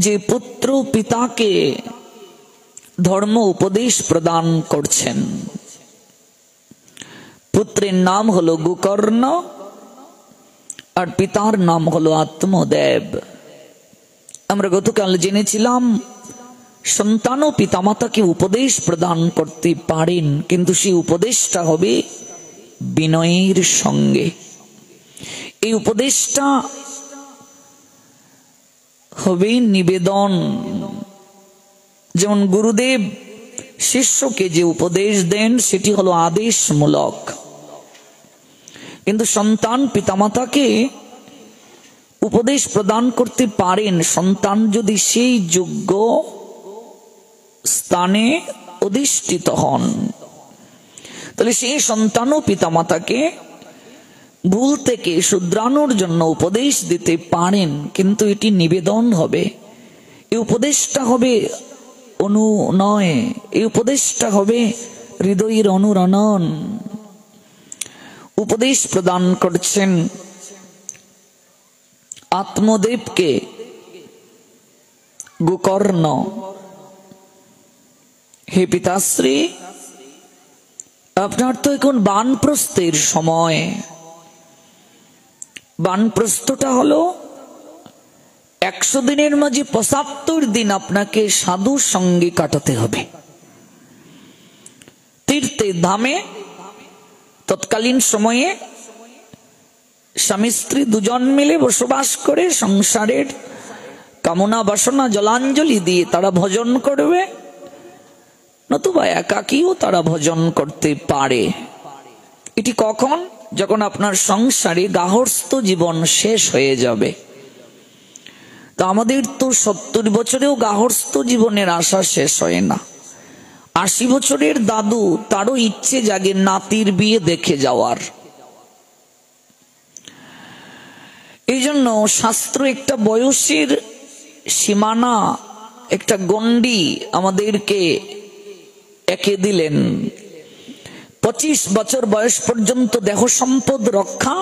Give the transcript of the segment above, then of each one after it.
যে পুত্র পিতাকে ধর্ম উপদেশ প্রদান করছেন। পুত্রের নাম হলো গোকর্ণ আর পিতার নাম হলো আত্মদেব। আমরা গতকাল জেনেছিলাম সন্তানও পিতামাতাকে উপদেশ প্রদান করতে পারেন, কিন্তু সেই উপদেশটা হবে বিনয়ের সঙ্গে। এই উপদেশটা হবে নিবেদন। যেমন গুরুদেব শিষ্যকে যে উপদেশ দেন সেটি হলো আদেশমূলক, কিন্তু সন্তান পিতামাতাকে উপদেশ প্রদান করতে পারেন সন্তান যদি সেই যোগ্য স্থানে অধিষ্ঠিত হন। তাহলে সেই সন্তানও পিতামাতাকে ভুল থেকে শুধরানোর জন্য উপদেশ দিতে পারেন, কিন্তু এটি নিবেদন হবে। এই উপদেশটা হবে অনুনয়, এই উপদেশটা হবে হৃদয়ের অনুরণন। উপদেশ প্রদান করছেন আত্মদেবকে গোকর্ণ। হে পিতাশ্রী, আপনার তো এখন বানপ্রস্থের সময়। বানপ্রস্থটা হলো 100 দিনের মাঝে 75 দিন আপনাকে সাধু সঙ্গে কাটাতে হবে। তীর্থে ধামে তৎকালীন সময়ে স্বামী স্ত্রী দুজন মিলে বসবাস করে সংসারের কামনা বাসনা জলাঞ্জলি দিয়ে তারা ভজন করবে, নতুবা একাকীও তারা ভজন করতে পারে। এটি কখন? যখন আপনার সংসারে গার্হস্থ্য জীবন শেষ হয়ে যাবে। তো আমাদের তো 70 বছরেও গার্হস্থ্য জীবনের আশা শেষ হয় না। 80 বছরের দাদু, তারও ইচ্ছে জাগে নাতির বিয়ে দেখে যাওয়ার। এই জন্য শাস্ত্র একটা বয়সের সীমানা, একটা গণ্ডি আমাদেরকে এঁকে দিলেন। 25 বছর বয়স পর্যন্ত দেহ সম্পদ রক্ষা,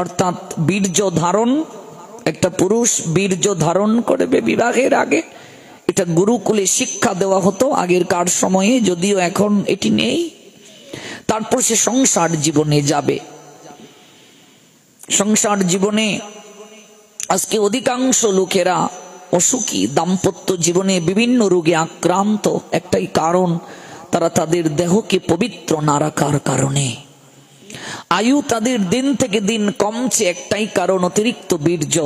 অর্থাৎ বীর্য ধারণ। একটা পুরুষ বীর্য ধারণ করবে বিবাহের আগে। এটা গুরুকুলে শিক্ষা দেওয়া হতো আগেরকার সময়ে, যদিও এখন এটি নেই। তারপর সে সংসার জীবনে যাবে। সংসার জীবনে আজকে অধিকাংশ লোকেরা অসুখী, দাম্পত্য জীবনে বিভিন্ন রোগে আক্রান্ত। একটাই কারণ, তারা তাদের দেহকে পবিত্র না রাখার কারণে। আয়ু তাদের দিন থেকে দিন কমছে, একটাই কারণ, অতিরিক্ত বীর্য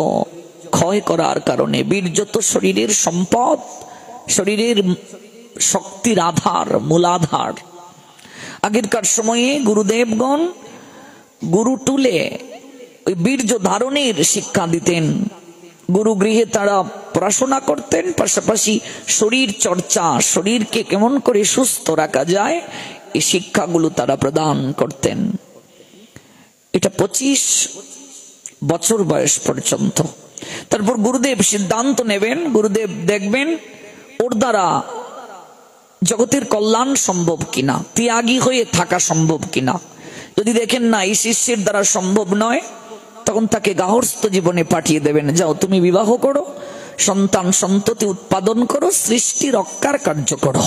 ক্ষয় করার কারণে। বীর্য তো শরীরের সম্পদ, শরীরের শক্তির আধার, মূলাধার। আগেরকার সময়ে গুরুদেবগণ গুরু টুলে ওই বীর্য ধারণের শিক্ষা দিতেন। গুরু গৃহে তারা পড়াশোনা করতেন, পাশাপাশি শরীর চর্চা, শরীরকে কেমন করে সুস্থ রাখা যায় এই শিক্ষাগুলো তারা প্রদান করতেন। এটা 25 বছর বয়স পর্যন্ত। তারপর গুরুদেব সিদ্ধান্ত নেবেন, গুরুদেব দেখবেন ওর দ্বারা জগতের কল্যাণ সম্ভব কিনা, ত্যাগী হয়ে থাকা সম্ভব কিনা। যদি দেখেন না এই শিষ্যের দ্বারা সম্ভব নয়, তখন তাকে গার্হস্থ্য জীবনে পাঠিয়ে দেবেন। যাও, তুমি বিবাহ করো, সন্তান সন্ততি উৎপাদন করো, সৃষ্টি রক্ষার কার্য করো।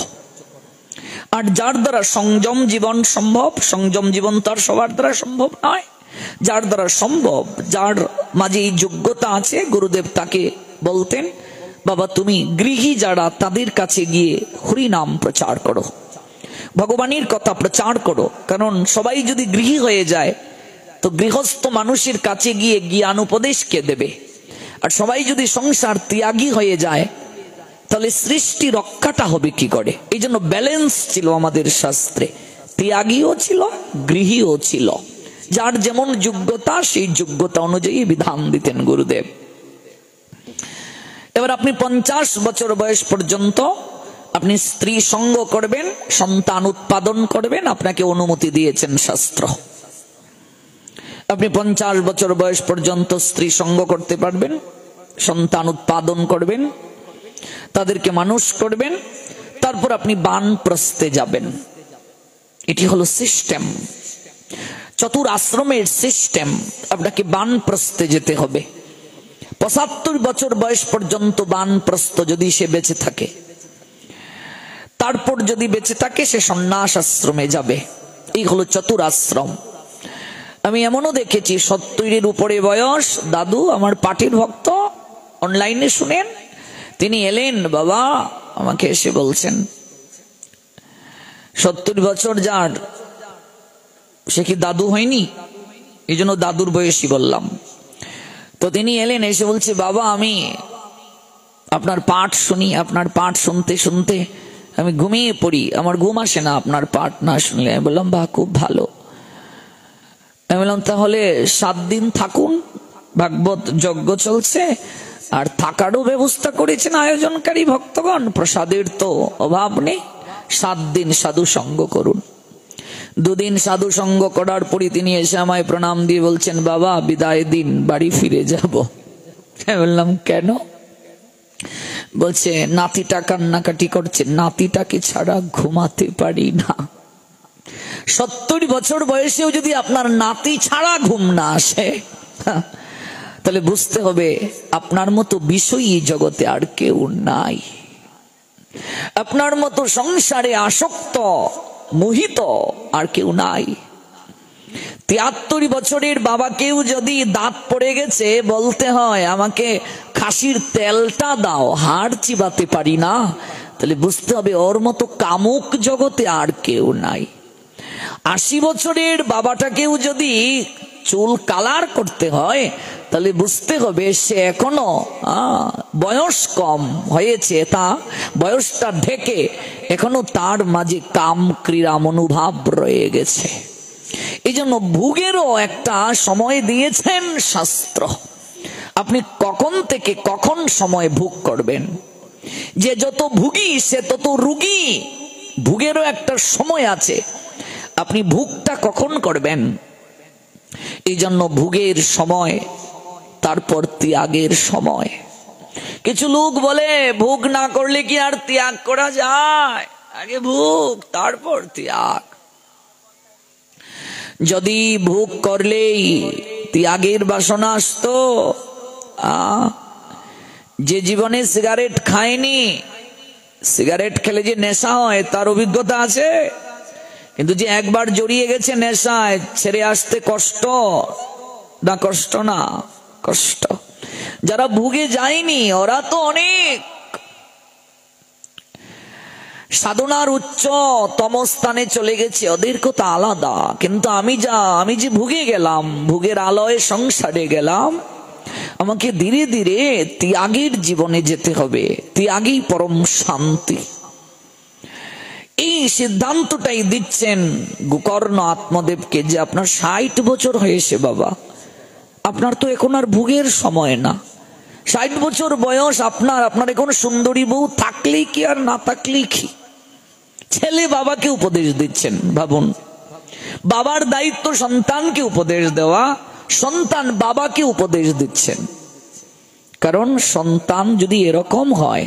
আর যার দ্বারা সংযম জীবন সম্ভব, সংযম জীবন তার সবার দ্বারা সম্ভব নয়। যার দ্বারা সম্ভব, যার মাঝে এই যোগ্যতা আছে, গুরুদেব তাকে বলতেন, বাবা তুমি গৃহী যারা তাদের কাছে গিয়ে হরি নাম প্রচার করো, ভগবানের কথা প্রচার করো। কারণ সবাই যদি গৃহী হয়ে যায় তো গৃহস্থ মানুষের কাছে গিয়ে জ্ঞান উপদেশ কে দেবে? আর সবাই যদি সংসার ত্যাগী হয়ে যায় তাহলে সৃষ্টি রক্ষাটা হবে কি করে? এই জন্য ব্যালেন্স ছিল আমাদের শাস্ত্রে, ত্যাগীও ছিল, গৃহীও ছিল। যার যেমন যোগ্যতা সেই যোগ্যতা অনুযায়ী বিধান দিতেন গুরুদেব। এবার আপনি 50 বছর বয়স পর্যন্ত আপনি স্ত্রী সঙ্গ করবেন, সন্তান উৎপাদন করবেন, আপনাকে অনুমতি দিয়েছেন শাস্ত্র। আপনি 50 বছর বয়স পর্যন্ত স্ত্রী সঙ্গ করতে পারবেন, সন্তান উৎপাদন করবেন, তাদেরকে মানুষ করবেন। তারপর আপনি বানপ্রস্থে যাবেন। এটি হলো সিস্টেম, চতুর আশ্রমের সিস্টেম। আপনাকে বানপ্রস্থে যেতে হবে। 75 বছর বয়স পর্যন্ত বানপ্রস্থ যদি সে বেঁচে থাকে, তারপর যদি বেঁচে থাকে সে সন্ন্যাস আশ্রমে যাবে। এই হলো চতুরাশ্রম। আমি এমনও দেখেছি 70-এর উপরে বয়স দাদু, আমার পার্টির ভক্ত, অনলাইনে শুনেন, তিনি এলেন বাবা, আমাকে এসে বলছেন 70 বছর যার, সে কি দাদু হয়নি? এই জন্য দাদুর বয়সী বললাম। তো তিনি এলেন, এসে বলছে বাবা আমি আপনার পাঠ শুনি, আপনার পাঠ শুনতে শুনতে আমি ঘুমিয়ে পড়ি, আমার ঘুম আসে না আপনার পাঠ না শুনলে। আমি বললাম বাহ, খুব ভালো। আমি বললাম তাহলে 7 দিন থাকুন, ভাগবত যজ্ঞ চলছে, আর থাকারও ব্যবস্থা করেছেন আয়োজনকারী ভক্তগণ, প্রসাদের তো অভাব নেই। 7 দিন সাধু সঙ্গ করুন। 2 দিন সাধু সঙ্গ করার পরই তিনি এসে আমায় প্রণাম দিয়ে বলছেন বাবা বিদায় দিন, বাড়ি ফিরে যাব। আমি বললাম কেন? বলছে নাতিটা কান্নাকাটি করছে, নাতিটাকে ছাড়া ঘুমাতে পারি না। 70 বছর বয়সেও যদি আপনার নাতি ছাড়া ঘুম না আসে, তাহলে বুঝতে হবে আপনার মতো বিষয়ী জগতে আর কেউ নাই, আপনার মতো সংসারে আসক্ত মোহিত আর কেউ নাই। 73 বছরের বাবাকেও যদি দাঁত পড়ে গেছে বলতে হয় আমাকে খাসির তেলটা দাও, হাড় চিবাতে পারি না, তাহলে বুঝতে হবে ওর মতো কামুক জগতে আর কেউ নাই। 80 বছরের বাবাটাকেও যদি চুল কালার করতে হয় তাহলে বুঝতে হবে সে এখনো বয়স কম হয়েছে, তা বয়সটা ঢেকে এখনো তার মাঝে কাম ক্রীড়া মনোভাব রয়ে গেছে। এই জন্য ভোগেরও একটা সময় দিয়েছেন শাস্ত্র। আপনি কখন থেকে কখন সময় ভোগ করবেন, যে যত ভোগী সে তত রোগী। ভোগেরও একটা সময় আছে, আপনি ভোগটা কখন করবেন। এই জন্য ভোগের সময়, তারপর ত্যাগের সময়। কিছু লোক বলে ভোগ না করলে কি আর ত্যাগ করা যায়, আগে ভোগ তারপর ত্যাগ। যদি ভোগ করলেই ত্যাগের বাসনা আসতো, যে জীবনে সিগারেট খায়নি, সিগারেট খেলে যে নেশা হয় তার অভিজ্ঞতা আছে, কিন্তু যে একবার জড়িয়ে গেছে নেশায় ছেড়ে আসতে কষ্ট না, কষ্ট না, কষ্ট। যারা ভুগে যায়নি ওরা তো অনেক সাধনার উচ্চতম স্থানে চলে গেছে, ওদের কথা আলাদা। কিন্তু আমি যে ভুগে গেলাম, ভুগের আলোয় সংসারে গেলাম, আমাকে ধীরে ধীরে ত্যাগের জীবনে যেতে হবে। ত্যাগই পরম শান্তি। এই সিদ্ধান্তটাই দিচ্ছেন গোকর্ণ আত্মদেবকে, যে আপনার 60 বছর হয়েছে বাবা, আপনার তো এখন আর ভোগের সময় না। 60 বছর বয়স আপনার এখন সুন্দরী বউ থাকলেই কি আর না থাকলেই কি। ছেলে বাবাকে উপদেশ দিচ্ছেন, ভাবুন, বাবার দায়িত্ব সন্তানকে উপদেশ দেওয়া, সন্তান বাবাকে উপদেশ দিচ্ছেন। কারণ সন্তান যদি এরকম হয়,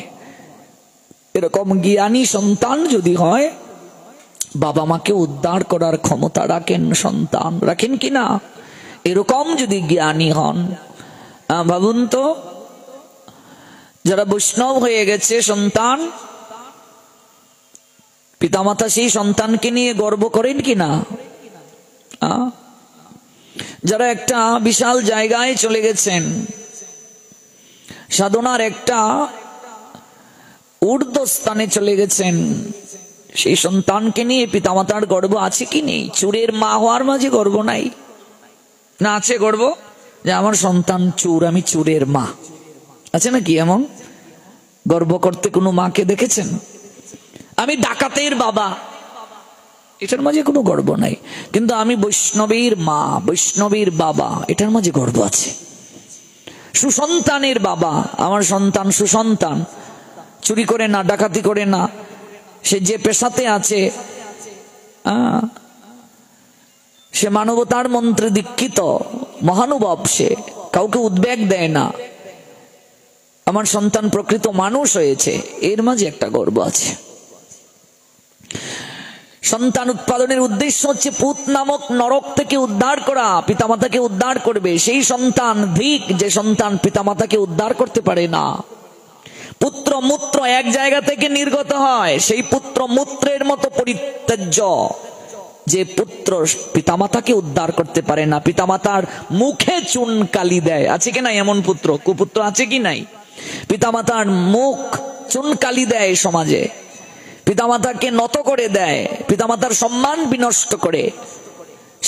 এরকম জ্ঞানী সন্তান যদি হয়, বাবা মাকে উদ্ধার করার ক্ষমতা রাখেন সন্তান, রাখেন কি না? এরকম যদি জ্ঞানী হন, ভাবুন তো, যারা বৈষ্ণব হয়ে গেছে সন্তান, পিতামাতা সেই সন্তানকে নিয়ে গর্ব করেন কি না? যারা একটা বিশাল জায়গায় চলে গেছেন, সাধনার একটা ঊর্ধ্ব স্থানে চলে গেছেন, সেই সন্তানকে নিয়ে পিতামাতার গর্ব আছে কি নেই? চোরের মা হওয়ার মাঝে গর্ব নাই না? আছে গর্ব, যে আমার সন্তান চোর, আমি চোরের মা। আছে নাকি এমন? গর্ব করতে কোনো মাকে দেখেছেন? আমি ডাকাতের বাবা, এটার মাঝে কোনো গর্ব নাই। কিন্তু আমি বৈষ্ণবীর মা, বৈষ্ণবীর বাবা, এটার মাঝে গর্ব আছে। সুসন্তানের বাবা, আমার সন্তান সুসন্তান, চুরি করে না, ডাকাতি করে না, সে যে পেশাতে আছে, সে মানবতার মন্ত্রে দীক্ষিত মহানুভব, সে কাউকে উদ্বেগ দেয় না, আমার সন্তান প্রকৃত মানুষ হয়েছে, এর মাঝে একটা গর্ব আছে। সন্তান উৎপাদনের উদ্দেশ্য হচ্ছে পুত নামক নরক থেকে উদ্ধার করা, পিতামাতাকে উদ্ধার করবে। সেই সন্তান ধিক, যে সন্তান পিতামাতাকে উদ্ধার করতে পারে না। পুত্র মূত্র এক জায়গা থেকে নির্গত হয়, সেই পুত্র মূত্রের মতো পরিত্যাজ্য যে পুত্র পিতামাতাকে উদ্ধার করতে পারে না, পিতামাতার মুখে চুন কালি দেয়। আছে কি নাই এমন পুত্র? কুপুত্র আছে কি নাই? পিতামাতার মুখ চুন কালি দেয় সমাজে, পিতামাতাকে নত করে দেয়, পিতামাতার সম্মান বিনষ্ট করে।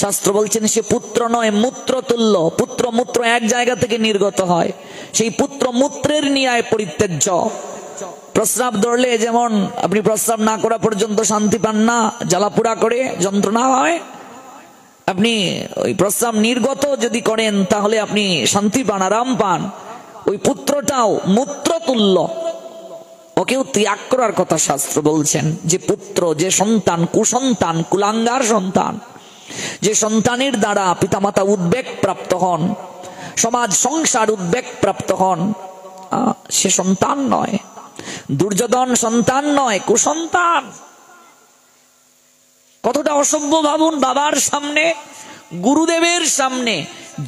শাস্ত্র বলছেন সে পুত্র নয়, মূত্র তুল্য। পুত্র মূত্র এক জায়গা থেকে নির্গত হয়, সেই পুত্র মূত্রের ন্যায় পরিত্যাজ্য। প্রস্রাব ধরলে যেমন আপনি প্রস্রাব না করা পর্যন্ত শান্তি পান না, জ্বালাপুড়া করে যন্ত্রণা হয়, আপনি ওই প্রস্রাব নির্গত যদি করেন তাহলে আপনি শান্তি পান, আরাম পান। ওই পুত্রটাও মূত্র তুল্য, ওকেও ত্যাগ করার কথা শাস্ত্র বলছেন। যে পুত্র, যে সন্তান কুসন্তান, কুলাঙ্গার সন্তান, যে সন্তানের দ্বারা পিতামাতা উদ্বেগ প্রাপ্ত হন, সমাজ সংসার উদ্বেগ প্রাপ্ত হন, সে সন্তান নয়, দুর্যোধন সন্তান নয়, কুসন্তান। কতটা অসভ্য ভাবুন, বাবার সামনে, গুরুদেবের সামনে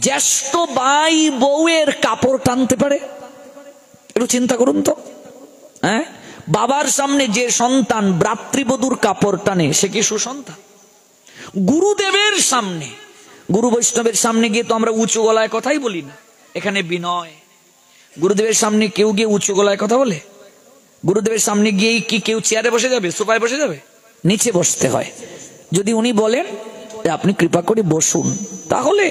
জ্যেষ্ঠ ভাই বউয়ের কাপড় টানতে পারে? একটু চিন্তা করুন তো। হ্যাঁ, বাবার সামনে যে সন্তান ভ্রাতৃবধূর কাপড় টানে, সে কি সুসন্তান? গুরুদেবের সামনে, গুরু বৈষ্ণবের সামনে গিয়ে তো আমরা উঁচু গলায় কথাই বলি না, এখানে বিনয়। গুরুদেবের সামনে কেউ গিয়ে উঁচু গলায় কথা বলে? গুরুদেবের সামনে গিয়ে কি কেউ চেয়ারে বসে যাবে, সোফায় বসে যাবে? নিচে বসতে হয়। যদি উনি বলেন আপনি কৃপা করে বসুন, তাহলে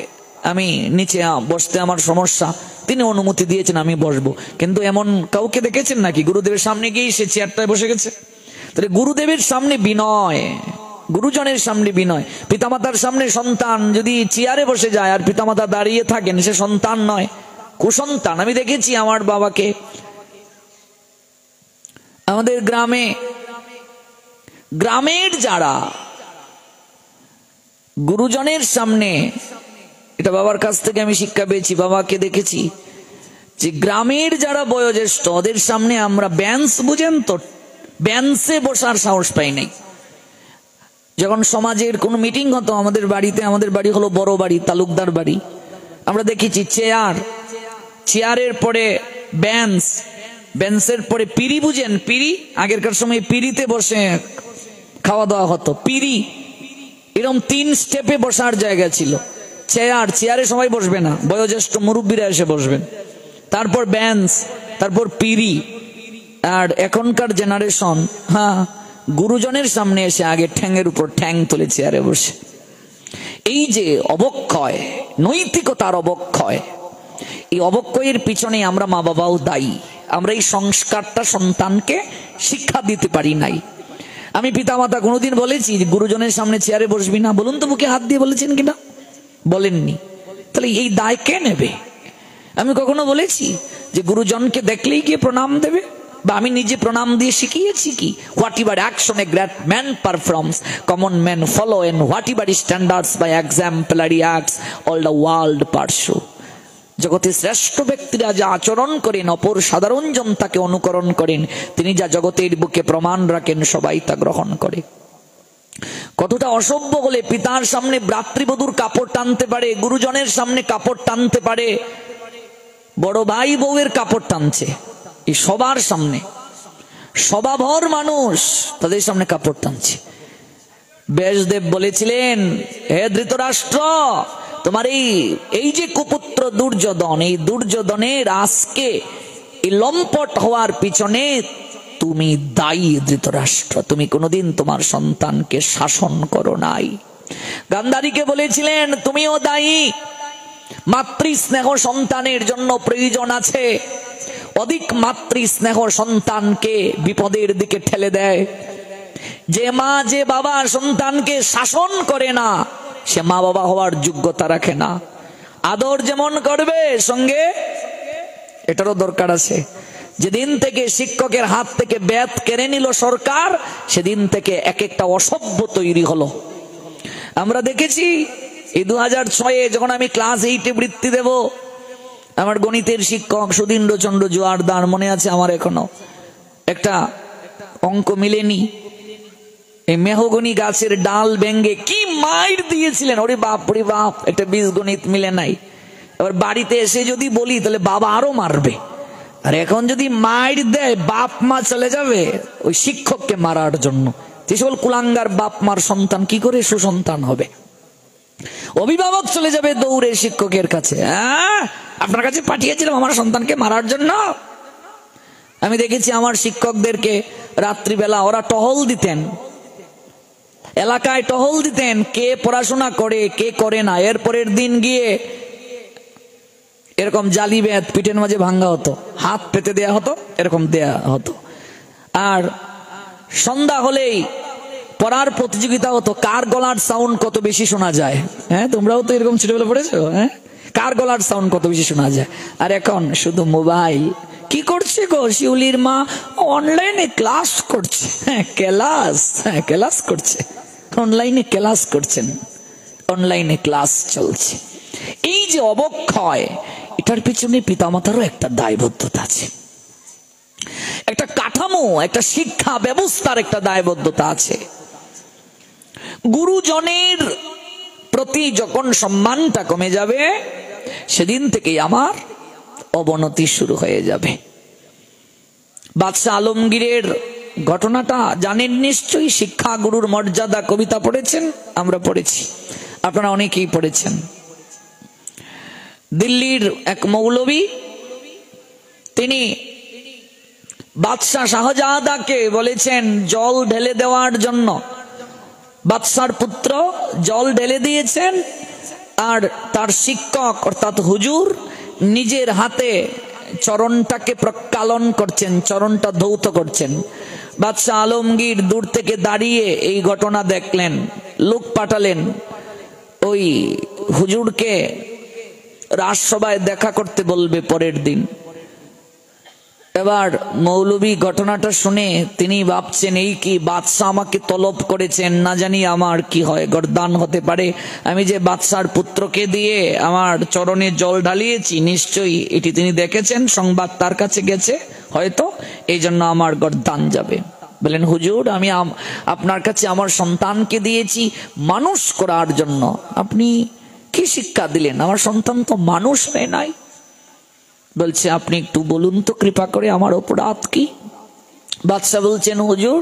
আমি নিচে বসতে আমার সমস্যা, তিনি অনুমতি দিয়েছেন, আমি বসবো। কিন্তু এমন কাউকে দেখেছেন নাকি গুরুদেবের সামনে গিয়েই সে চেয়ারটায় বসে গেছে? তাহলে গুরুদেবের সামনে বিনয়, গুরুজনের সামনে বিনয়। পিতামাতার সামনে সন্তান যদি চেয়ারে বসে যায় আর পিতামাতা দাঁড়িয়ে থাকেন, সে সন্তান নয়, কুসন্তান। আমি দেখেছি আমার বাবাকে, আমাদের গ্রামের যারা গুরুজনের সামনে, এটা বাবার কাছ থেকে আমি শিক্ষা পেয়েছি, বাবাকে দেখেছি যে গ্রামের যারা বয়োজ্যেষ্ঠ, ওদের সামনে আমরা বেঞ্চ, বুঝেন তো, বেঞ্চে বসার সাহস পাই নাই। যখন সমাজের কোনো মিটিং হতো আমাদের বাড়িতে, আমাদের বাড়ি হলো বড় বাড়ি, তালুকদার বাড়ি, আমরা দেখেছি চেয়ারের পরে বেঞ্চ, বেঞ্চের পরে পিড়ি, বুঝেন পিড়ি? আগেরকার সময় পিড়িতে বসে খাওয়া দাওয়া হতো, পিড়ি। এরকম 3 স্টেপে বসার জায়গা ছিল। চেয়ারে সবাই বসবে না, বয়োজ্যেষ্ঠ মুরব্বীরা এসে বসবেন, তারপর বেঞ্চ, তারপর পিড়ি। আর এখনকার জেনারেশন, গুরুজনের সামনে এসে আগে ঠ্যাংয়ের উপর ঠ্যাং তুলে চেয়ারে বসে। এই যে অবক্ষয়, নৈতিকতার অবক্ষয়, এই অবক্ষয়ের পিছনে আমরা মা বাবাও দায়ী। আমরা এই সংস্কারটা সন্তানকে শিক্ষা দিতে পারি নাই। আমি পিতামাতা কোনোদিন বলেছি গুরুজনের সামনে চেয়ারে বসবি না? বলুন তো, বুকে হাত দিয়ে বলেছেন কিনা? বলেননি। তাহলে এই দায় কে নেবে? আমি কখনো বলেছি যে গুরুজনকে দেখলেই গিয়ে প্রণাম দেবে? বা আমি নিজে প্রণাম দিয়ে শিখিয়েছি কি? Whatever action a great man performs, common man follow, and whatever standards by exemplary acts all the world pursue. জগতের শ্রেষ্ঠ ব্যক্তিরা যা আচরণ করেন, অপর সাধারণ জন তাকে অনুকরণ করেন। তিনি যা জগতের বুকে প্রমাণ রাখেন, সবাই তা গ্রহণ করে। কতটা অসভ্য হলে পিতার সামনে ভ্রাতৃবধূর কাপড় টানতে পারে, গুরুজনের সামনে কাপড় টানতে পারে, বড় ভাই বউয়ের কাপড় টানছে, এই সবার সামনে, সবাভর মানুষ তাদের সামনে কাপড় টানছে। ব্যাসদেব বলেছিলেন, হে ধৃতরাষ্ট্র, তোমার এই যে কুপুত্র দুর্যোধন, এই দুর্যোধনের আজকে এই লম্পট হওয়ার পিছনে তুমি দায়ী ধৃতরাষ্ট্র। তুমি কোনোদিন তোমার সন্তানকে শাসন করো নাই। গান্ধারীকে বলেছিলেন, তুমিও দায়ী। মাতৃস্নেহ সন্তানের জন্য প্রয়োজন আছে। অধিক মাতৃস্নেহ সন্তানকে বিপদের দিকে ঠেলে দেয়। যে মা, যে বাবা সন্তানকে শাসন করে না, সে মা বাবা হওয়ার যোগ্যতা রাখে না। আদর যেমন করবে, সঙ্গে এটারও দরকার আছে। যেদিন থেকে শিক্ষকের হাত থেকে বেত কেড়ে নিল সরকার, সেদিন থেকে এক একটা অসভ্য তৈরি হলো। আমরা দেখেছি এই 2006-এ যখন আমি ক্লাস 8-এ বৃত্তি দেব, আমার গণিতের শিক্ষক সুধীন্দ্রচন্দ্র জোয়ারদার, মনে আছে আমার এখনো, একটা অঙ্ক মিলেনি, এই মেহগনি গাছের ডাল ভেঙ্গে কি মাইর দিয়েছিলেন, ওরে বাপ রে বাপ, একটা বীজগণিত মিলে নাই। এবার বাড়িতে এসে যদি বলি তাহলে বাবা আরো মারবে। আর এখন যদি মাইর দেয় বাপ মা চলে যাবে ওই শিক্ষককে মারার জন্য। সকল কুলাঙ্গার বাপ মার সন্তান কি করে সুসন্তান হবে? অভিভাবক চলে যাবে দৌড়ে শিক্ষকের কাছে, আপনার কাছে পাঠিয়েছিলাম আমার সন্তানকে মারার জন্য। আমি দেখেছি আমার শিক্ষকদেরকে রাত্রিবেলা ওরা টহল দিতেন, এলাকায় টহল দিতেন, কে পড়াশোনা করে কে করে না। এরপরের দিন গিয়ে এরকম জালি বেত পিঠের মাঝে ভাঙ্গা হতো, হাত পেতে দেয়া হতো, এরকম দেয়া হতো। আর সন্ধ্যা হলেই পড়ার প্রতিযোগিতা হতো, কার গলার সাউন্ড কত বেশি শোনা যায়। হ্যাঁ, তোমরাও তো এরকম ছোটবেলা পড়েছো, হ্যাঁ, কার গলার সাউন্ড কত বেশি শোনা যায়। আর এখন শুধু মোবাইল। কি করছে গো শিউলির মা? অনলাইনে ক্লাস করছে। হ্যাঁ, ক্লাস করছে, অনলাইনে ক্লাস করছেন, অনলাইনে ক্লাস চলছে। এই যে অবক্ষয়, এটার পিছনে পিতামাতারও একটা দায়বদ্ধতা আছে, একটা কাঠামো, একটা শিক্ষা ব্যবস্থার একটা দায়বদ্ধতা আছে। গুরুজনের প্রতি যখন সম্মানটা কমে যাবে, সেদিন থেকেই আমার অবনতি শুরু হয়ে যাবে। বাদশাহ আলমগীরের ঘটনাটা জানেন নিশ্চয়ই। শিক্ষা গুরুর মর্যাদা কবিতা পড়েছেন, আমরা পড়েছি, আপনারা অনেকেই পড়েছেন। দিল্লির এক মৌলবী, তিনি বাদশাহ শাহজাদাকে বলেছেন জল ঢেলে দেওয়ার জন্য। বাদশার পুত্র জল ঢেলে দিয়েছেন, আর তার শিক্ষক অর্থাৎ হুজুর নিজের হাতে চরণটাকে প্রক্ষালন করছেন, চরণটা ধৌত করছেন। বাদশাহ আলমগীর দূর থেকে দাঁড়িয়ে এই ঘটনা দেখলেন, লোক পাঠালেন ওই হুজুরকে রাজসভায় দেখা করতে বলবে পরের দিন। এবার মৌলবী ঘটনাটা শুনে তিনি ভাবছেন, এই কি বাদশাহ আমাকে তলব করেছেন, না জানি আমার কি হয়, গর্দান হতে পারে। আমি যে বাদশার পুত্রকে দিয়ে আমার চরণে জল ঢালিয়েছি, নিশ্চয়ই এটি তিনি দেখেছেন, সংবাদ তার কাছে গেছে হয়তো, এই জন্য আমার গর্দান যাবে। বলেন, হুজুর আমি আপনার কাছে আমার সন্তানকে দিয়েছি মানুষ করার জন্য, আপনি কি শিক্ষা দিলেন? আমার সন্তান তো মানুষ হয়ে নাই। বলছে, আপনি একটু বলুন তো কৃপা করে আমার অপরাধ কি? বাদশাহ বলছেন, হুজুর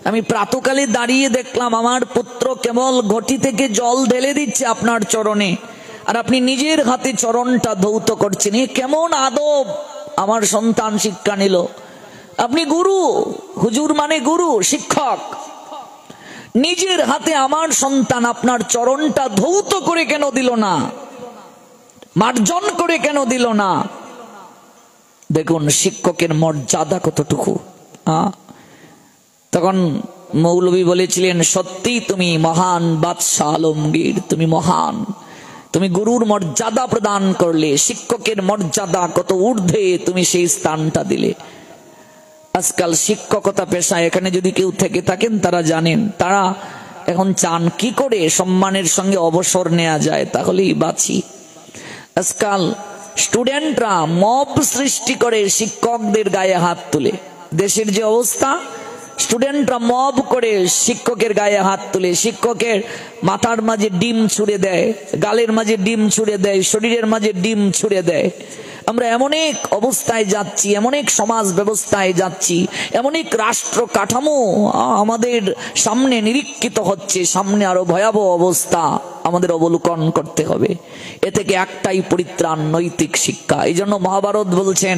আমি প্রাতকালে দাঁড়িয়ে দেখলাম আমার পুত্র কেবল ঘটি থেকে জল ঢেলে দিচ্ছে আপনার চরণে, আর আপনি নিজের হাতে চরণটা ধৌত করছেন। এ কেমন আদব আমার সন্তান শিক্ষা নিল? আপনি গুরু, হুজুর মানে গুরু, শিক্ষক, নিজের হাতে আমার সন্তান আপনার চরণটা ধৌত করে কেন দিল না, মার্জন করে কেন দিল না? দেখুন শিক্ষকের মর্যাদা কতটুকু। তখন মৌলবী বলেছিলেন, সত্যি তুমি মহান বাদশাহ আলমগীর, তুমি মহান, তুমি গুরুর মর্যাদা প্রদান করলে, শিক্ষকের মর্যাদা কত ঊর্ধ্বে তুমি সেই স্থানটা দিলে। আজকাল শিক্ষকতা পেশায় এখানে যদি কেউ থেকে থাকেন তারা জানেন, তারা এখন চান কি করে সম্মানের সঙ্গে অবসর নেওয়া যায়, তাহলেই বাঁচি। আজকাল স্টুডেন্টরা মব সৃষ্টি করে শিক্ষকদের গায়ে হাত তুলে। দেশের যে অবস্থা, স্টুডেন্টরা মব করে শিক্ষকের গায়ে হাত তুলে, শিক্ষকের মাথার মাঝে ডিম ছুঁড়ে দেয়, গালের মাঝে ডিম ছুঁড়ে দেয়, শরীরের মাঝে ডিম ছুঁড়ে দেয়। আমরা এমন এক অবস্থায় যাচ্ছি, এমন এক সমাজ ব্যবস্থায় যাচ্ছি, এমন এক রাষ্ট্র কাঠামো আমাদের সামনে নিরীক্ষিত হচ্ছে। সামনে আরো ভয়াবহ অবস্থা আমাদের অবলোকন করতে হবে। এ থেকে একটাই পরিত্রাণ, নৈতিক শিক্ষা। এই জন্য মহাভারত বলছেন,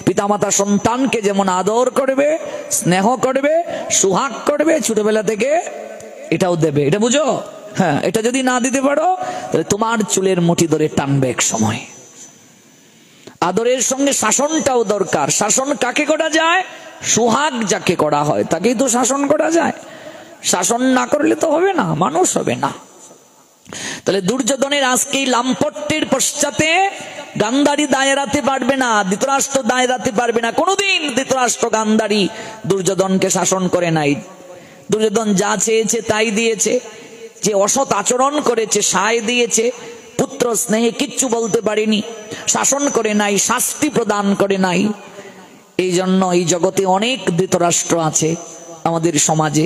পিতামাতা সন্তানকে যেমন আদর করবে, স্নেহ করবে, সুহাগ করবে, ছোটবেলা থেকে এটাও দেবে। এটা বুঝো? হ্যাঁ, এটা যদি না দিতে পারো তাহলে তোমার চুলের মুঠি ধরে টানবে এক সময়। আদরের সঙ্গে শাসনটাও দরকার। শাসন কাকে করা যায়? সুহাগ যাকে করা হয় তাকেই তো শাসন করা যায়। শাসন না করলে তো হবে না, মানুষ হবে না। তাহলে দুর্যোধনের আজকে লাম্পট্যের পশ্চাতে গান্ধারী দায় এড়াতে পারবে না, ধৃতরাষ্ট্র দায় এড়াতে পারবে না। কোনোদিন ধৃতরাষ্ট্র গান্ধারী দুর্যোধনকে শাসন করে নাই। দুর্যোধন যা চেয়েছে তাই দিয়েছে, যে অসৎ আচরণ করেছে সায় দিয়েছে, পুত্র স্নেহে কিচ্ছু বলতে পারেনি, শাসন করে নাই, শাস্তি প্রদান করে নাই। এই জন্য এই জগতে অনেক ধৃতরাষ্ট্র আছে আমাদের সমাজে।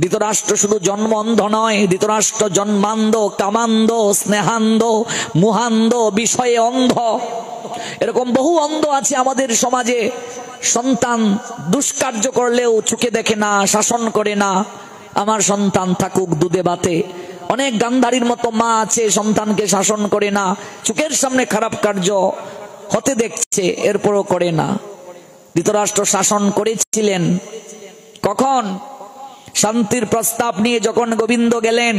ধৃতরাষ্ট্র শুধু জন্ম অন্ধ নয়, ধৃতরাষ্ট্র জন্মান্ধ, কামান্ধ, স্নেহান্ধ, মুহান্ধ, বিষয়ে অন্ধ। এরকম বহু অন্ধ আছে আমাদের সমাজে। সন্তান দুষ্কার্য করলেও চোখে দেখে না, শাসন করে না। আমার সন্তান থাকুক দুধে ভাতে। অনেক গান্ধারীর মতো মা আছে, সন্তানকে শাসন করে না, চোখের সামনে খারাপ কার্য হতে দেখছে, এরপরও করে না। ধৃতরাষ্ট্র শাসন করেছিলেন কখন? শান্তির প্রস্তাব নিয়ে যখন গোবিন্দ গেলেন,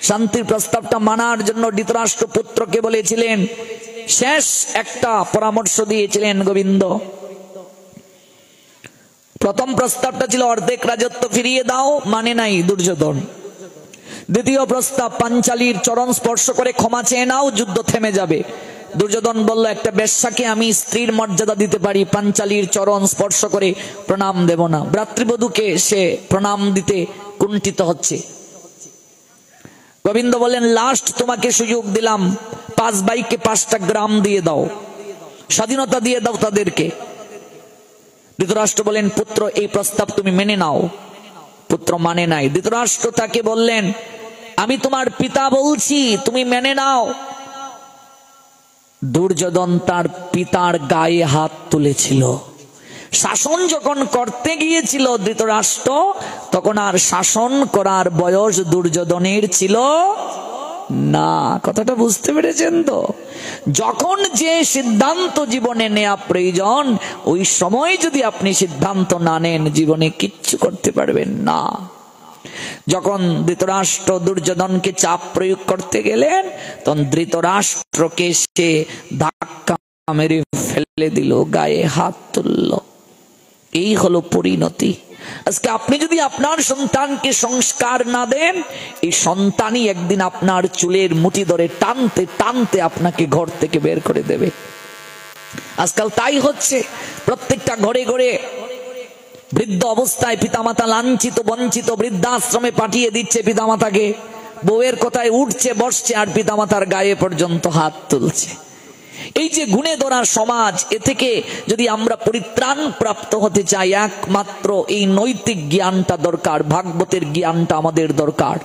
শান্তির প্রস্তাবটা মানার জন্য ধৃতরাষ্ট্র পুত্রকে বলেছিলেন, শেষ একটা পরামর্শ দিয়েছিলেন গোবিন্দ। প্রথম প্রস্তাবটা ছিল অর্ধেক রাজত্ব ফিরিয়ে দাও, মানে নাই দুর্যোধন। দ্বিতীয় প্রস্তাব, পাঞ্চালীর চরণ স্পর্শ করে ক্ষমা চেয়ে নাও, যুদ্ধ থেমে যাবে। দুর্যোধন বলল, একটা বেশ্যাকে আমি স্ত্রীর মর্যাদা দিতে পারি, পাঞ্চালীর চরণ স্পর্শ করে প্রণাম দেব না। ভ্রাতৃবধূকে সে প্রণাম দিতে কুণ্ঠিত হচ্ছে। গোবিন্দ বলেন, লাস্ট তোমাকে সুযোগ দিলাম, 5 ভাইকে 5টা গ্রাম দিয়ে দাও, স্বাধীনতা দিয়ে দাও তাদেরকে। ধৃতরাষ্ট্র বলেন, পুত্র এই প্রস্তাব তুমি মেনে নাও। পুত্র মানে নাই। ধৃতরাষ্ট্র তাকে বললেন, আমি তোমার পিতা বলছি, তুমি মেনে নাও। দুর্যোধন তার পিতার গায়ে হাত তুলেছিল। শাসন যখন করতে গিয়েছিল ধৃতরাষ্ট্র, তখন আর শাসন করার বয়স দুর্যোধনের ছিল না। কথাটা বুঝতে পেরেছেন তো? যখন যে সিদ্ধান্ত জীবনে নেওয়া প্রয়োজন, ওই সময় যদি আপনি সিদ্ধান্ত না নেন, জীবনে কিচ্ছু করতে পারবেন না। যখন ধৃতরাষ্ট্র দুর্যোধনকে চাপ প্রয়োগ করতে গেলেন, তখন ধৃতরাষ্ট্রকে সে ধাক্কা মেরে ফেলে দিল, গায়ে হাত তুলল। এই হলো পরিণতি। আজকে আপনি যদি আপনার সন্তানকে সংস্কার না দেন, এই সন্তানই একদিন আপনার চুলের মুঠি ধরে টানতে টানতে আপনাকে ঘর থেকে বের করে দেবে। আজকাল তাই হচ্ছে। প্রত্যেকটা ঘরে ঘরে বৃদ্ধ অবস্থায় পিতামাতা লাঞ্ছিত বঞ্চিত, বৃদ্ধাশ্রমে পাঠিয়ে দিচ্ছে পিতামাতাকে। বউয়ের কথায় উঠছে বসছে, আর পিতামাতার গায়ে পর্যন্ত হাত তুলছে। এই যে গুণে ধরা সমাজ, এ থেকে যদি আমরা পরিত্রাণ প্রাপ্ত হতে চাই, একমাত্র এই নৈতিক জ্ঞানটা দরকার, ভাগবতের জ্ঞানটা আমাদের দরকার।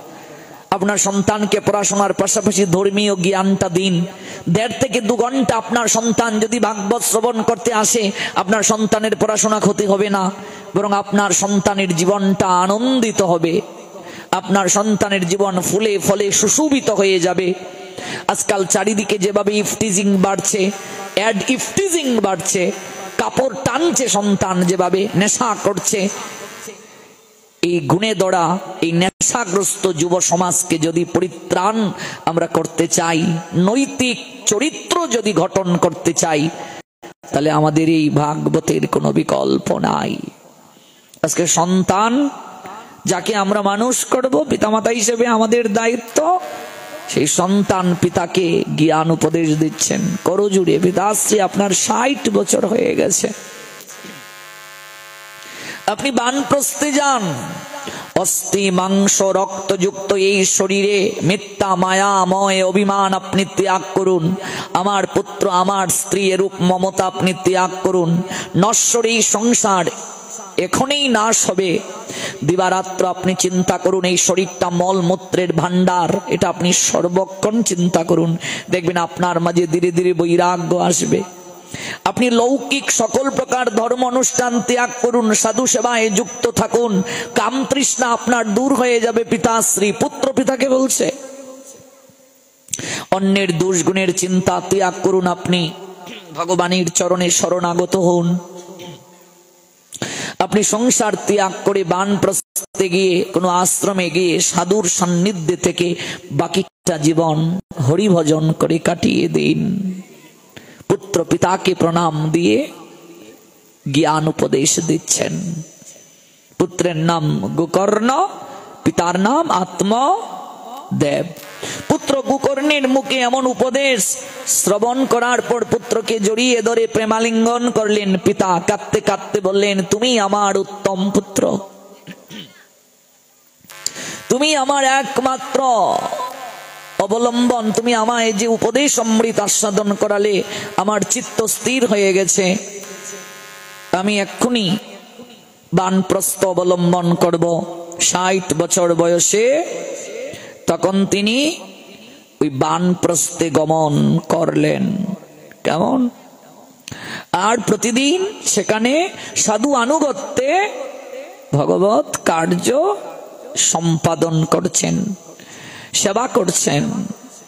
আপনার সন্তানকে পড়াশোনার পাশাপাশি ধর্মীয় জ্ঞানটা দিন। 1.5 থেকে 2 ঘন্টা আপনার সন্তান যদি ভাগবত শ্রবণ করতে আসে, আপনার সন্তানের পড়াশোনা ক্ষতি হবে না, বরং আপনার সন্তানের জীবনটা আনন্দিত হবে। আপনার সন্তানের জীবন ফুলে ফলে সুশোভিত হয়ে যাবে। আজকাল চারিদিকে যেভাবে ইফটিজিং বাড়ছে, অ্যাড ইফটিজিং বাড়ছে, কাপড় টানছে সন্তান, যেভাবে নেশা করছে, এই গুণে দড়া এই নেশাগ্রস্ত যুব সমাজকে যদি পরিত্রাণ আমরা করতে চাই, নৈতিক চরিত্র যদি গঠন করতে চাই, তাহলে আমাদের এই ভাগবতের কোনো বিকল্প নাই। আজকে সন্তান যাকে আমরা মানুষ করব, পিতামাতা হিসেবে আমাদের দায়িত্ব, সেই সন্তান পিতাকে জ্ঞান উপদেশ দিচ্ছেন করজুড়ে। পিতাশ্রী আপনার 60 বছর হয়ে গেছে, আপনি বানপ্রস্থে যান। অস্থি মাংস রক্তযুক্ত এই শরীরে মিথ্যা মায়াময় অভিমান আপনি ত্যাগ করুন। আমার পুত্র আমার স্ত্রী এরূপ মমতা আপনি ত্যাগ করুন। নশ্বর এই সংসার এখনই নাশ হবে। দিবারাত্র আপনি চিন্তা করুন, এই শরীরটা মলমূত্রের ভান্ডার, এটা আপনি সর্বক্ষণ চিন্তা করুন। দেখবেন আপনার মাঝে ধীরে ধীরে বৈরাগ্য আসবে। আপনি লৌকিক সকল প্রকার ধর্ম অনুষ্ঠান ত্যাগ করুন, সাধু সেবায় যুক্ত থাকুন, কাম তৃষ্ণা আপনার দূর হয়ে যাবে। পিতাশ্রী পুত্র পিতাকে বলছে, অন্যের দোষ গুণের চিন্তা ত্যাগ করুন, আপনি ভগবানের চরণে শরণাগত হন। আপনি সংসার ত্যাগ করে বানপ্রস্থে গিয়ে কোনো আশ্রমে গিয়ে সাধুর সান্নিধ্যে থেকে বাকিটা জীবন হরিভজন করে কাটিয়ে দিন। পুত্র পিতাকে প্রণাম দিয়ে জ্ঞান উপদেশ দিচ্ছেন। পুত্রের নাম গোকর্ণ, পিতার নাম আত্মদেব। পুত্র গোকর্ণের মুখে এমন উপদেশ শ্রবণ করার পর পুত্রকে জড়িয়ে ধরে প্রেমালিঙ্গন করলেন। পিতা কাঁদতে কাঁদতে বললেন, তুমি আমার উত্তম পুত্র, তুমি আমার একমাত্র অবলম্বন, তুমি আমায় যে উপদেশ অমৃত আস্বাদন করালে আমার চিত্ত স্থির হয়ে গেছে। আমি এক্ষুনি বানপ্রস্থ অবলম্বন করব। 60 বছর বয়সে তখন তিনি ওই বানপ্রস্থে গমন করলেন। কেমন? আর প্রতিদিন সেখানে সাধু আনুগত্যে ভগবত কার্য সম্পাদন করছেন, সেবা করছেন,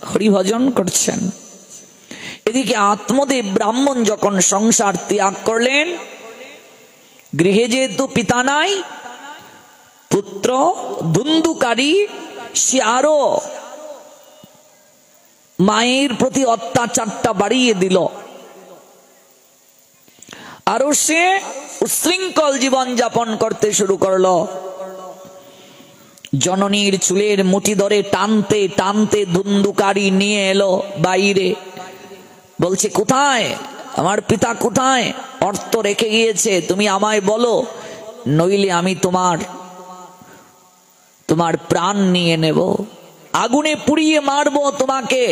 হরিভজন করছেন। এদিকে আত্মদেব ব্রাহ্মণ যখন সংসার ত্যাগ করলেন, গৃহে যেহেতু পিতা নাই, পুত্র ধুন্ধুকারী, সে আরো মায়ের প্রতি অত্যাচারটা বাড়িয়ে দিল। আরো সে উচ্ছৃঙ্খল জীবন যাপন করতে শুরু করলো। জননীর চুলের মুঠি ধরে টানতে টানতে ধুন্ধুকারী নিয়ে এলো বাইরে। বলছে, কোথায় আমার পিতা, কোথায়? অর্থ রেখে গিয়েছে, তুমি আমায় বলো, নইলে আমি তোমার প্রাণ নিয়ে নেব, আগুনে পুড়িয়ে মারবো তোমাকে।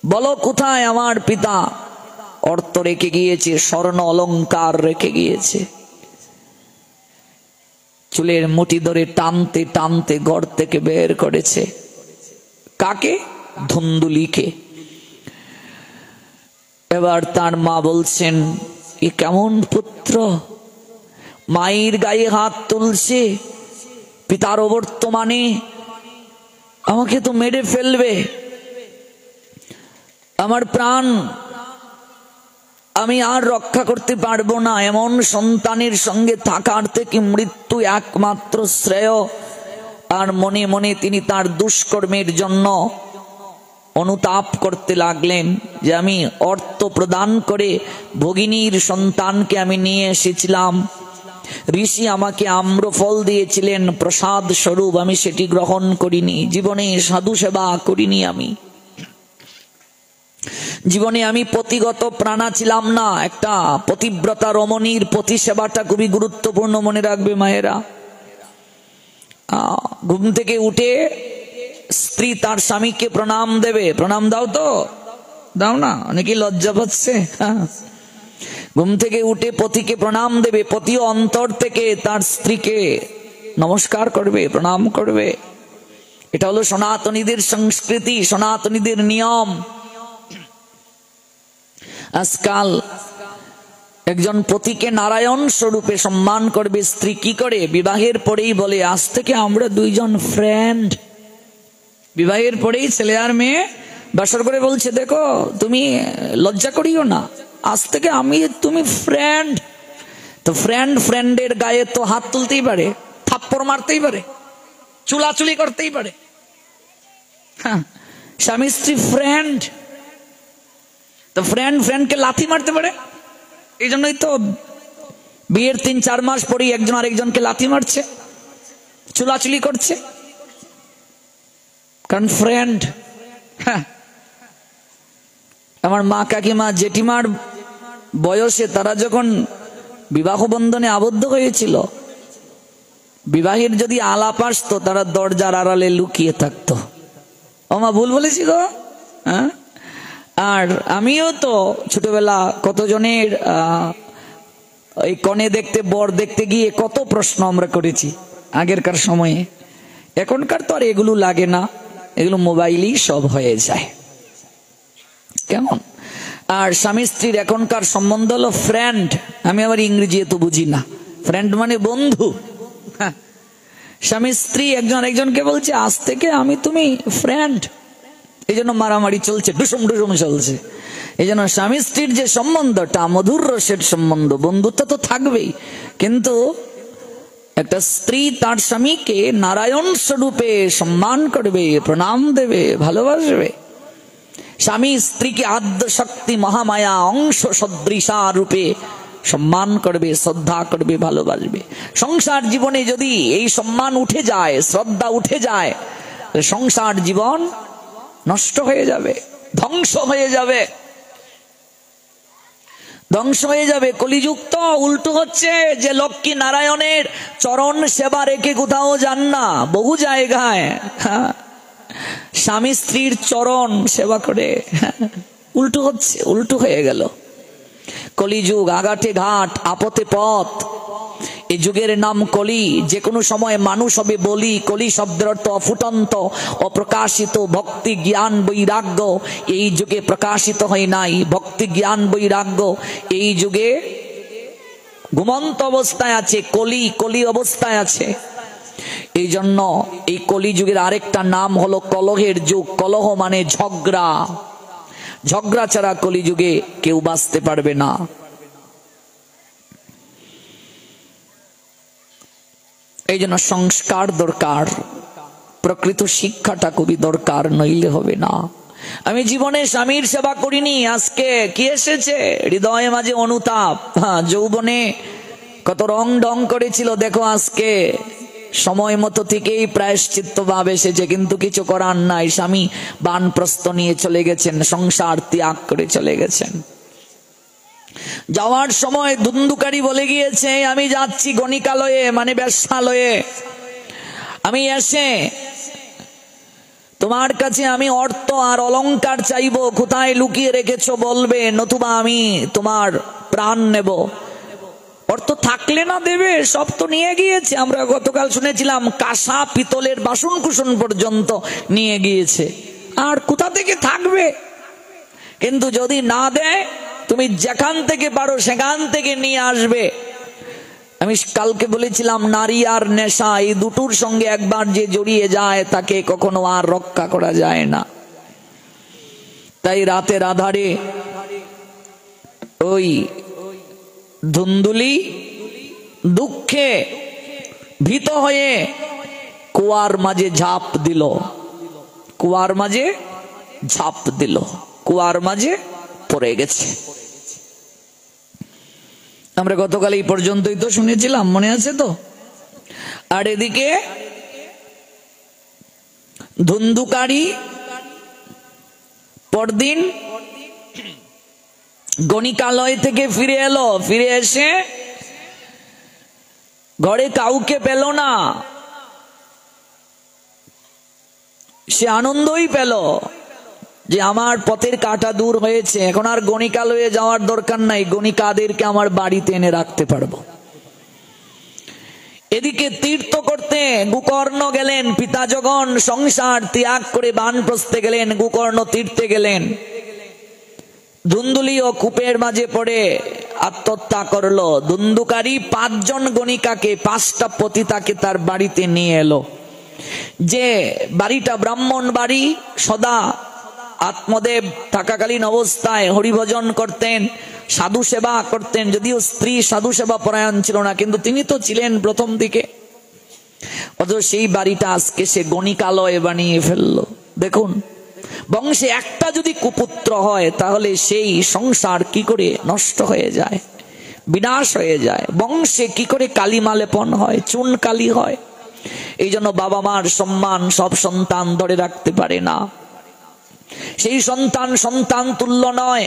বলো কোথায় আমার পিতা? অর্থ রেখে গিয়েছে, স্বর্ণ অলংকার রেখে গিয়েছে। চুলের মুঠি ধরে টানতে টানতে ঘর থেকে বের করেছে। কাকে? ধুন্দুলিকে। এবার তার মা বলছেন, এ কেমন পুত্র, মায়ের গায়ে হাত তুলছে, পিতার অবর্তমানে আমাকে তো মেরে ফেলবে, আমার প্রাণ আমি আর রক্ষা করতে পারবো না। এমন সন্তানের সঙ্গে থাকার থেকে মৃত্যু একমাত্র শ্রেয়। আর মনে মনে তিনি তার দুষ্কর্মের জন্য অনুতাপ করতে লাগলেন যে আমি অর্থ প্রদান করে ভগিনীর সন্তানকে আমি নিয়ে এসেছিলাম, ঋষি আমাকে আম্রফল দিয়েছিলেন প্রসাদ স্বরূপ, আমি সেটি গ্রহণ করিনি, জীবনে সাধু সেবা করিনি, আমি জীবনে আমি পতিগত প্রাণা ছিলাম না। একটা পতিব্রতা রমণীর পতি সেবাটা খুবই গুরুত্বপূর্ণ, মনে রাখবে মায়েরা। ঘুম থেকে উঠে স্ত্রী তার স্বামীকে প্রণাম দেবে। প্রণাম দাও তো, দাও না, অনেকে লজ্জা পাচ্ছে। ঘুম থেকে উঠে পতিকে প্রণাম দেবে, পতিও অন্তর থেকে তার স্ত্রীকে নমস্কার করবে, প্রণাম করবে। এটা হলো সনাতনীদের সংস্কৃতি, সনাতনীদের নিয়ম। আজকাল একজন পতিকে নারায়ণ স্বরূপে সম্মান করবে স্ত্রী কি করে? বিবাহের পরেই বলে, আজ থেকে আমরা দুইজন ফ্রেন্ড। বিবাহের পরেই ছেলে আর মেয়ে বাসর করে বলছে, দেখো তুমি লজ্জা করিও না, আজ থেকে আমি তুমি ফ্রেন্ড। তো ফ্রেন্ডের গায়ে তো হাত তুলতেই পারে, থাপ্পড় মারতেই পারে, চুলাচুলি করতেই পারে। হ্যাঁ, স্বামী স্ত্রী ফ্রেন্ড, তো ফ্রেন্ডকে লাথি মারতে পারে। এই জন্যই তো বিয়ের 3-4 মাস পরেই একজন আরেকজনকে লাথি মারছে, চুলাচুলি করছে, কারণ ফ্রেন্ড। হ্যাঁ, আমার মা, কাকিমা, জেঠিমার বয়সে তারা যখন বিবাহ বন্ধনে আবদ্ধ হয়েছিল, বিবাহের যদি আলাপ আসতো তারা দরজার আড়ালে লুকিয়ে থাকতো। ও মা, ভুল বলেছি গো? হ্যাঁ। আর আমিও তো ছোটবেলা কতজনের এই কনে দেখতে, বর দেখতে গিয়ে কত প্রশ্ন আমরা করেছি আগেরকার সময়ে। এখনকার তো আর এগুলো লাগে না, এগুলো মোবাইলেই সব হয়ে যায়। কেমন? আর স্বামী স্ত্রীর এখনকার সম্বন্ধ হলো ফ্রেন্ড। আমি আবার ইংরেজি তো বুঝি না, ফ্রেন্ড মানে বন্ধু। স্বামী স্ত্রী একজন আরেকজনকে বলছে, আজ থেকে আমি তুমি ফ্রেন্ড। এই জন্য মারামারি চলছে, ডুসুম ডুসুম চলছে। এই জন্য স্বামী স্ত্রীর যে সম্বন্ধটা মধুর রসের সম্বন্ধ, বন্ধুত্ব তো থাকবেই, কিন্তু একটা স্ত্রী তার স্বামীকে নারায়ণ স্বরূপে সম্মান করবে, প্রণাম দেবে, ভালোবাসবে। স্বামী স্ত্রীকে আদ্য শক্তি মহামায়া অংশ সদৃশা রূপে সম্মান করবে, শ্রদ্ধা করবে, ভালোবাসবে। সংসার জীবনে যদি এই সম্মান উঠে যায়, শ্রদ্ধা উঠে যায়, সংসার জীবন নষ্ট হয়ে যাবে, ধ্বংস হয়ে যাবে, ধ্বংস হয়ে যাবে। কলিযুগ তো উল্টো হচ্ছে, যে লক্ষ্মী নারায়ণের চরণ সেবা রেখে কোথাও যান না, বহু জায়গায় স্বামী স্ত্রীর চরণ সেবা করে। উল্টো হচ্ছে, উল্টো হয়ে গেল। কলিযুগ, আগাটে ঘাট, আপতে পথ, এই যুগের নাম কলি। যে কোনো সময় মানুষ হবে বলি। কলি শব্দের অর্থ অফুটন্ত, অপ্রকাশিত। ভক্তি জ্ঞান বৈরাগ্য এই যুগে প্রকাশিত হয় নাই। ভক্তি জ্ঞান বৈরাগ্য এই যুগে ঘুমন্ত অবস্থায় আছে। কলি কলি অবস্থায় আছে। এই জন্য এই কলি যুগের আরেকটা নাম হলো কলহের যুগ। কলহ মানে ঝগড়া। ঝগড়া ছাড়া কলি যুগে কেউ বাঁচতে পারবে না। এই জন্য সংস্কার দরকার, প্রকৃত শিক্ষাটা খুবই দরকার, নইলে হবে না। আমি জীবনে স্বামীর সেবা করিনি, আজকে কি এসেছে হৃদয়ে মাঝে অনুতাপ। যৌবনে কত রং ঢং করেছিল, দেখো আজকে সময় মতো থেকেই প্রায়শ্চিত্ত ভাব এসেছে। কিন্তু কিছু করার নাই, স্বামী বানপ্রস্থ নিয়ে চলে গেছেন, সংসার ত্যাগ করে চলে গেছেন। যাওয়ার সময় ধুন্ধুকারী বলে গিয়েছে, আমি যাচ্ছি গণিকালয়ে মানে ব্যবসালয়ে, আমি এসে তোমার কাছে আমি অর্থ আর অলংকার চাইবো, কোথায় লুকিয়ে রেখেছো বলবে, নতুবা আমি তোমার প্রাণ নেব। অর্থ থাকলে না দেবে, সব তো নিয়ে গিয়েছে। আমরা গতকাল শুনেছিলাম কাঁসা পিতলের বাসন কুসন পর্যন্ত নিয়ে গিয়েছে, আর কোথা থেকে থাকবে। কিন্তু যদি না দেয়, তুমি যেখান থেকে পারো সেখান থেকে নিয়ে আসবে। আমি কালকে বলেছিলাম নারী আর নেশা এই দুটোর সঙ্গে একবার যে জড়িয়ে যায় তাকে কখনো আর রক্ষা করা যায় না। তাই রাতের আধারে ওই ধুন্দুলি দুঃখে ভীত হয়ে কুয়ার মাঝে ঝাঁপ দিল। কুয়ার মাঝে ঝাঁপ দিল, কুয়ার মাঝে পড়ে গেছে। আমরা গতকাল এই পর্যন্তই তো শুনেছিলাম, মনে আছে তো। আর এদিকে ধুন্ধুকারী পরদিন গণিকালয় থেকে ফিরে এলো। ফিরে এসে ঘরে কাউকে পেল না। সে আনন্দই পেল যে আমার পথের কাঁটা দূর হয়েছে, এখন আর গণিকালয়ে যাওয়ার দরকার নাই, গণিকাদেরকে আমার বাড়িতে এনে রাখতে পারবো। এদিকে তীর্থ করতে গোকর্ণ গেলেন। পিতা যখন সংসার ত্যাগ করে বানপ্রস্থে গেলেন, গোকর্ণ তীর্থে গেলেন। ধুন্দুলি ও কূপের মাঝে পড়ে আত্মহত্যা করলো। ধুন্ধুকারী 5 জন গণিকাকে, 5টা পতিতাকে তার বাড়িতে নিয়ে এলো। যে বাড়িটা ব্রাহ্মণ বাড়ি, সদা আত্মদেব থাকাকালীন অবস্থায় হরিভজন করতেন, সাধু সেবা করতেন। যদিও স্ত্রী সাধু সেবা পরায়ণ ছিল না, কিন্তু তিনি তো ছিলেন প্রথম দিকে। অথচ সেই বাড়িটা আজকে সে গণিকালয় বানিয়ে ফেললো। দেখুন, বংশে একটা যদি কুপুত্র হয় তাহলে সেই সংসার কি করে নষ্ট হয়ে যায়, বিনাশ হয়ে যায়। বংশে কি করে কালিমা লেপন হয়, চুন কালি হয়। এই জন্য বাবা মার সম্মান সব সন্তান ধরে রাখতে পারে না। সেই সন্তান সন্তান তুল্য নয়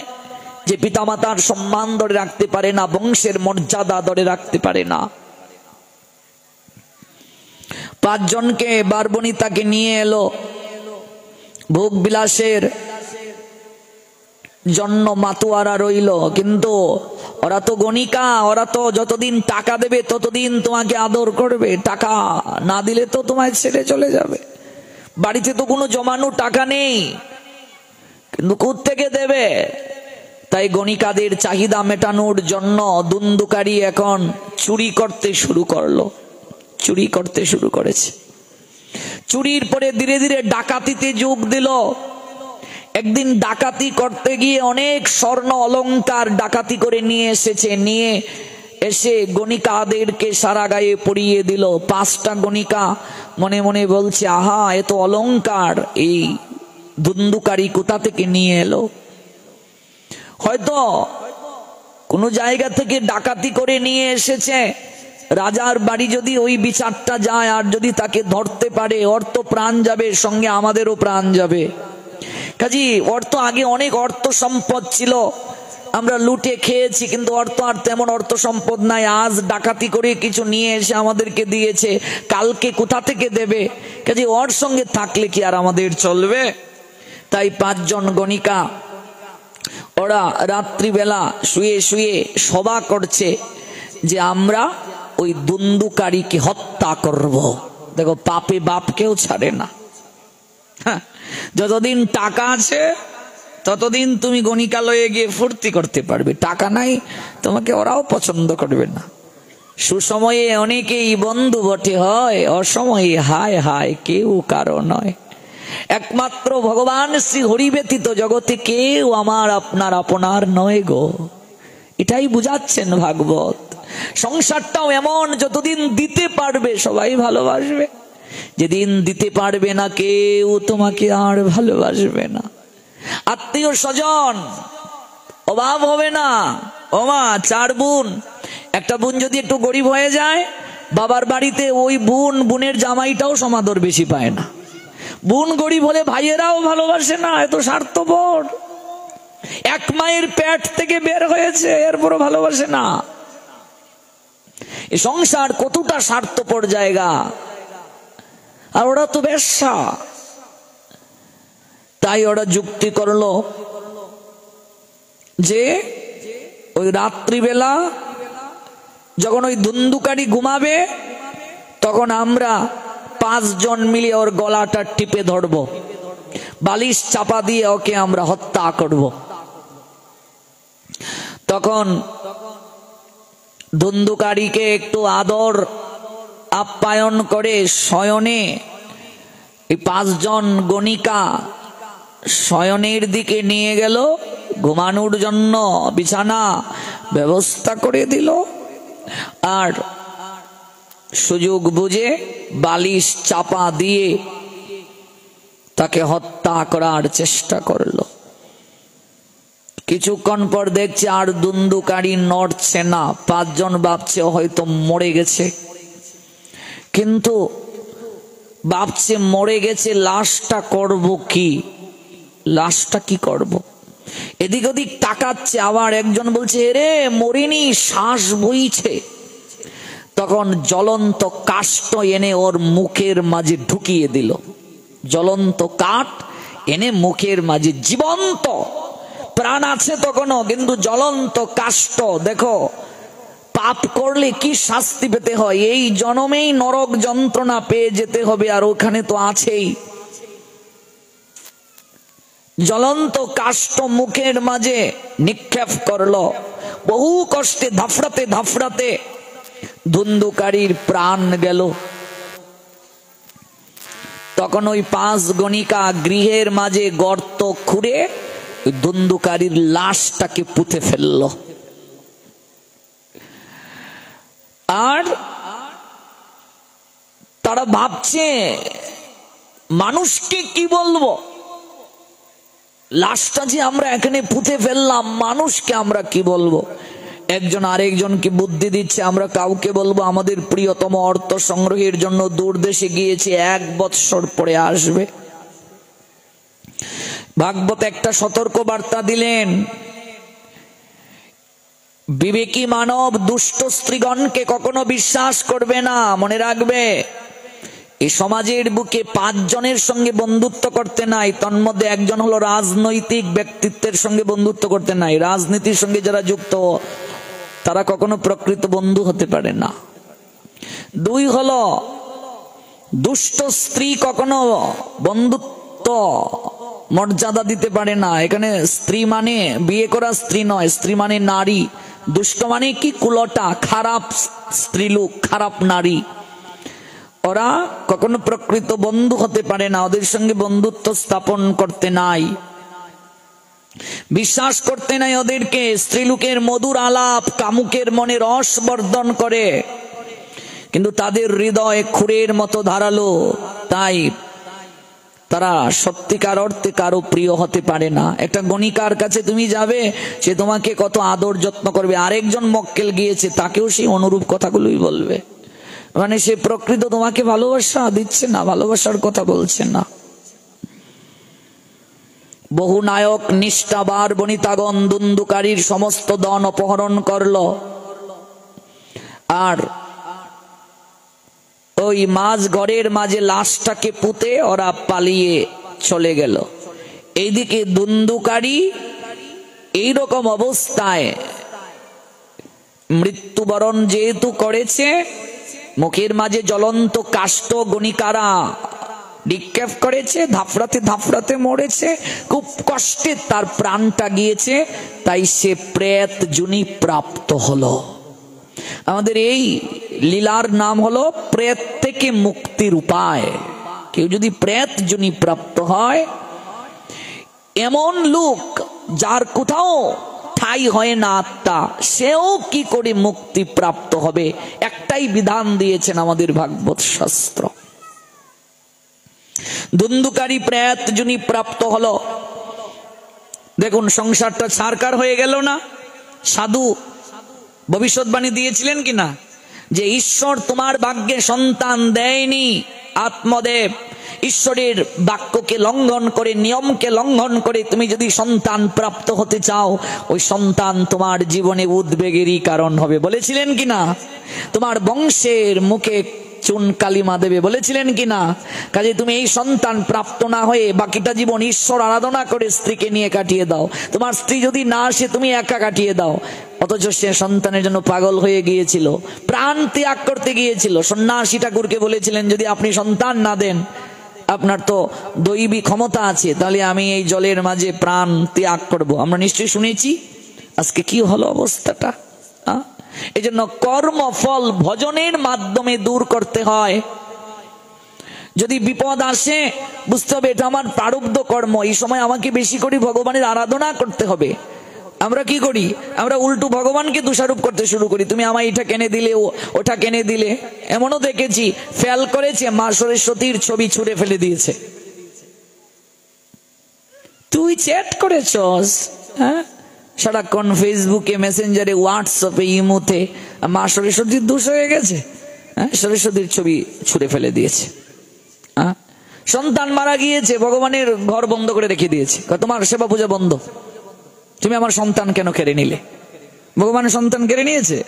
যে পিতামাতার সম্মান ধরে রাখতে পারে না, বংশের মর্যাদা ধরে রাখতে পারে না। 5 জনকে বারবণিতাকে নিয়ে এলো। ভোগ বিলাসের জন্য মাতুয়ারা রইল, কিন্তু ওরা তো গণিকা, ওরা তো যতদিন টাকা দেবে ততদিন তোমাকে আদর করবে, টাকা না দিলে তো তোমায় ছেড়ে চলে যাবে। বাড়িতে তো কোনো জমানো টাকা নেই, কিন্তু কোত্থেকে দেবে? তাই গণিকাদের চাহিদা মেটানোর জন্য ধুন্ধুকারী এখন চুরি করতে শুরু করলো। চুরি করতে শুরু করেছে। চুরির পরে ধীরে ধীরে ডাকাতিতে যোগ দিল। একদিন ডাকাতি করতে গিয়ে অনেক স্বর্ণ অলংকার ডাকাতি করে নিয়ে এসেছে। নিয়ে এসে গণিকাদেরকে সারা গায়ে পরিয়ে দিল। 5টা গণিকা মনে মনে বলছে, আহা, এত অলংকার এই ধুন্ধুকারী কোথা থেকে নিয়ে এলো? হয়তো কোনো জায়গা থেকে ডাকাতি করে নিয়ে এসেছে। রাজার বাড়ি যদি ওই বিচারটা যায় আর যদি তাকে ধরতে পারে, ওর তো প্রাণ যাবে, সঙ্গে আমাদেরও প্রাণ যাবে। কাজী অর্থ আগে অনেক অর্থ সম্পদ ছিল, আমরা লুটে খেয়েছি, কিন্তু অর্থ আর তেমন অর্থ সম্পদ নাই। আজ ডাকাতি করে কিছু নিয়ে এসে আমাদেরকে দিয়েছে, কালকে কোথা থেকে দেবে? কাজী ওর সঙ্গে থাকলে কি আর আমাদের চলবে? তাই 5 জন গণিকা ওরা রাত্রিবেলা শুয়ে শুয়ে সভা করছে যে আমরা ওই দুন্দুকারীকে হত্যা করব। দেখো, পাপে বাপকেও ছাড়ে না। যতদিন টাকা আছে ততদিন তুমি গণিকালয়ে গিয়ে ফুর্তি করতে পারবে, টাকা নাই তোমাকে ওরাও পছন্দ করবে না। সুসময়ে অনেকেই বন্ধু বটে হয়, অসময়ে হায় হায় কেউ কারো নয়। একমাত্র ভগবান শ্রী হরি ব্যতীত জগতে কেউ আমার আপনার আপনার নয় গো, এটাই বুঝাচ্ছেন ভাগবত। সংসারটাও এমন, যতদিন দিতে পারবে সবাই ভালোবাসবে, যেদিন দিতে পারবে না কেউ তোমাকে আর ভালোবাসবে না। আত্মীয় স্বজন অভাব হবে না। ওমা 4 বোন, একটা বোন যদি একটু গরিব হয়ে যায়, বাবার বাড়িতে ওই বোনের জামাইটাও সমাদর বেশি পায় না। বোন গরিব হলে ভাইয়েরাও ভালোবাসে না, এত স্বার্থপর। এক মায়ের পেট থেকে বের হয়েছে, এরপরও ভালোবাসে না। এই সংসার কতটা স্বার্থপর জায়গা, আর ওরা তো বেশ্যা। তাই ওরা যুক্তি করলো যে ওই রাত্রিবেলা যখন ওই দুন্দুকারী ঘুমাবে, তখন আমরা 5 জন মিলে ওর গলাটা টিপে ধরব, বালিশ চাপা দিয়ে ওকে আমরা হত্যা করব। তখন দুন্দুকারীকে একটু আদর আপ্যায়ন করে শয়নে এই 5 জন গণিকা শয়নের দিকে নিয়ে গেল, ঘুমানোর জন্য বিছানা ব্যবস্থা করে দিল, আর সুযোগ বুঝে বালিশ চাপা দিয়ে তাকে হত্যা করার চেষ্টা করলো। কিছুক্ষণ পর দেখছে আর দুন্দুকারী নড়ছে না। 5 জন ভাবছে হয়তো মরে গেছে, কিন্তু ভাবছে মরে গেছে, লাশটা করব কি, লাশটা কি করব। এদিক ওদিক তাকাচ্ছে, আবার একজন বলছে রে মরিনি, শ্বাস বইছে। তখন জ্বলন্ত কাষ্ঠ এনে ওর মুখের মাঝে ঢুকিয়ে দিল, জ্বলন্ত কাঠ এনে মুখের মাঝে, জীবন্ত প্রাণ আছে তখনও, কিন্তু জ্বলন্ত কাষ্ঠ। দেখো, পাপ করলে কি শাস্তি পেতে হয়, এই জন্মেই নরক যন্ত্রণা পেয়ে যেতে হবে, আর ওখানে তো আছেই। জ্বলন্ত কাষ্ঠ মুখের মাঝে নিক্ষেপ করলো, বহু কষ্টে ধাফড়াতে ধাফড়াতে দুন্দুকারীর প্রাণ গেল। তখন ওই 5 গণিকা গৃহের মাঝে গর্ত খুঁড়ে দুন্দুকারীর লাশটাকে পুঁতে ফেলল। আর তারা ভাবছে মানুষকে কি বলবো, লাশটা যে আমরা এখানে পুঁতে ফেললাম, মানুষকে আমরা কি বলবো। একজন আরেকজনকে বুদ্ধি দিচ্ছে, আমরা কাউকে বলবো আমাদের প্রিয়তম অর্থ সংগ্রহের জন্য দূর দেশে গিয়েছে, 1 বৎসর পরে আসবে। ভাগবত একটা সতর্ক বার্তা দিলেন, বিবেকী মানব দুষ্ট স্ত্রীগণকে কখনো বিশ্বাস করবে না। মনে রাখবে, এই সমাজের বুকে 5 জনের সঙ্গে বন্ধুত্ব করতে নাই, তন্মধ্যে একজন হলো রাজনৈতিক ব্যক্তিত্বের সঙ্গে বন্ধুত্ব করতে নাই। রাজনীতির সঙ্গে যারা যুক্ত তারা কখনো প্রকৃত বন্ধু হতে পারে না। 2 হলো দুষ্ট স্ত্রী কখনো বন্ধুত্ব মর্যাদা দিতে পারে না। এখানে স্ত্রী মানে বিয়ে করা স্ত্রী নয়, স্ত্রী মানে নারী। দুষ্ট মানে কি, কুলটা, খারাপ স্ত্রীলোক, খারাপ নারী। ওরা কখনো প্রকৃত বন্ধু হতে পারে না, ওদের সঙ্গে বন্ধুত্ব স্থাপন করতে নাই, বিশ্বাস করতে নাই ওদেরকে। স্ত্রীলোকের মধুর আলাপ কামুকের মনে রস বর্ধন করে, কিন্তু তাদের হৃদয় খুরের মতো ধারালো, তাই তারা সত্যিকার অর্থে কারো প্রিয় হতে পারে না। একটা গণিকার কাছে তুমি যাবে, সে তোমাকে কত আদর যত্ন করবে, আরেকজন মক্কেল গিয়েছে তাকেও সেই অনুরূপ কথাগুলোই বলবে, মানে সে প্রকৃত তোমাকে ভালোবাসা দিচ্ছে না, ভালোবাসার কথা বলছে না। বহু নায়ক নিষ্ঠাবার বনিতাগণ দুন্দুকারীর সমস্ত ধন অপহরণ করলো, আর ওই মাঝ ঘরের মাঝে লাশটাকে পুঁতে ওরা পালিয়ে চলে গেল। এইদিকে দুন্দুকারী এইরকম অবস্থায় মৃত্যুবরণ যেহেতু করেছে, মুখের মাঝে জ্বলন্ত কাষ্ঠ গণিকারা নিক্ষেপ করেছে, ধাফরাতে ধাফরাতে মরেছে, খুব কষ্টে তার প্রাণটা গিয়েছে, তাই সে প্রেত জুনি প্রাপ্ত হলো। আমাদের এই লীলার নাম হলো প্রেত থেকে মুক্তির উপায়। কেউ যদি প্রেত জুনি প্রাপ্ত হয়, এমন লোক যার কোথাও ঠাই হয় না আত্মা, সেও কি করে মুক্তি প্রাপ্ত হবে, একটাই বিধান দিয়েছেন আমাদের ভাগবত শাস্ত্র। ধুন্ধুকারী প্রেত জুনি প্রাপ্ত হলো। দেখুন সংসারটা ছারকার হয়ে গেল না? সাধু ভবিষ্যৎবাণী দিয়েছিলেন কিনা যে ঈশ্বর তোমার ভাগ্যে সন্তান দেয়নি। আত্মদেব ঈশ্বরের বাক্যকে লঙ্ঘন করে, নিয়মকে লঙ্ঘন করে তুমি যদি সন্তান প্রাপ্ত হতে চাও, ওই সন্তান তোমার জীবনে উদ্বেগেরই কারণ হবে, বলেছিলেন কিনা? তোমার বংশের মুখে চুন কালিমা দেবে, বলেছিলেন কিনা? কাজে তুমি এই সন্তান প্রাপ্ত না হয়ে বাকিটা জীবন ঈশ্বর আরাধনা করে স্ত্রীকে নিয়ে কাটিয়ে দাও। তোমার স্ত্রী যদি না আসে তুমি একা কাটিয়ে দাও। অথচ সে সন্তানের জন্য পাগল হয়ে গিয়েছিল, প্রাণ ত্যাগ করতে গিয়েছিল। সন্ন্যাসী ঠাকুরকে বলেছিলেন যদি আপনি সন্তান না দেন, আপনার তো দৈবী ক্ষমতা আছে, তাহলে আমি এই জলের মাঝে প্রাণ ত্যাগ করব। আমরা নিশ্চয়ই শুনেছি। আজকে কি হলো অবস্থাটা? এই জন্য কর্মফল ভজনের মাধ্যমে দূর করতে হয়। যদি বিপদ আসে বুঝতে হবে এটা আমার প্রারব্ধ কর্ম, এই সময় আমাকে বেশি করে ভগবানের আরাধনা করতে হবে। আমরা কি করি? আমরা উল্টো ভগবানকে দোষারোপ করতে শুরু করি, তুমি আমায় এটা কেনে দিলে, ওটা কেনে দিলে। এমনও দেখেছি ফেল করেছে, মা সরস্বতীর ছবি ছুঁড়ে ফেলে দিয়েছে। তুই চ্যাট করেছস, হ্যাঁ, সারাক্ষণ ফেসবুকে, মেসেঞ্জারে, হোয়াটসঅ্যাপে, ইমোতে, মা সরস্বতীর দোষ হয়ে গেছে। হ্যাঁ, সরস্বতীর ছবি ছুঁড়ে ফেলে দিয়েছে। সন্তান মারা গিয়েছে, ভগবানের ঘর বন্ধ করে রেখে দিয়েছে, তোমার সেবা পূজা বন্ধ, তুমি আমার সন্তান কেন কেড়ে নিলে? ভগবানের সন্তান কেড়ে নিয়েছে?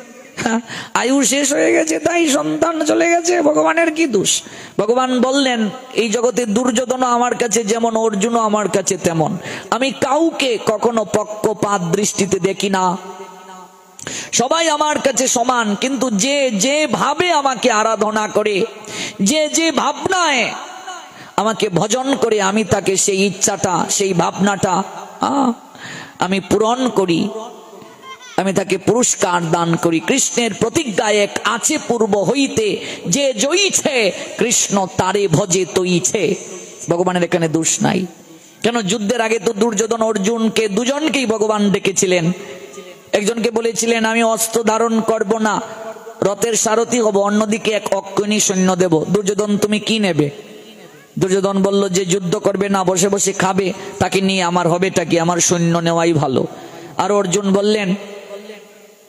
আয়ু শেষ হয়ে গেছে তাই সন্তান চলে গেছে, ভগবানের কি দোষ? ভগবান বললেন এই জগতে দুর্যোধন আমার কাছে যেমন, অর্জুনও আমার কাছে তেমন। আমি কাউকে কখনো পক্ষপাত দৃষ্টিতে দেখি না, সবাই আমার কাছে সমান। কিন্তু যে যে ভাবে আমাকে আরাধনা করে, যে যে ভাবনায় আমাকে ভজন করে, আমি তাকে সেই ইচ্ছাটা, সেই ভাবনাটা আমি পূরণ করি, আমি তাকে পুরস্কার দান করি। কৃষ্ণের প্রতিজ্ঞা এক আছে পূর্ব হইতে, যে জয়ীছে কৃষ্ণ তারে ভজে তৈছে। ভগবানের এখানে দোষ নাই। কেন? যুদ্ধের আগে তো দুর্যোধন অর্জুনকে দুজনকেই ভগবান ডেকেছিলেন। একজনকে বলেছিলেন আমি অস্ত্র ধারণ করব না, রথের সারথি হব, অন্যদিকে এক অক্ষয়ণী সৈন্য দেব। দুর্যোধন তুমি কি নেবে? দুর্যোধন বলল যে যুদ্ধ করবে না, বসে বসে খাবে, তাকে নিয়ে আমার হবেটা কি? আমার সৈন্য নেওয়াই ভালো। আর অর্জুন বললেন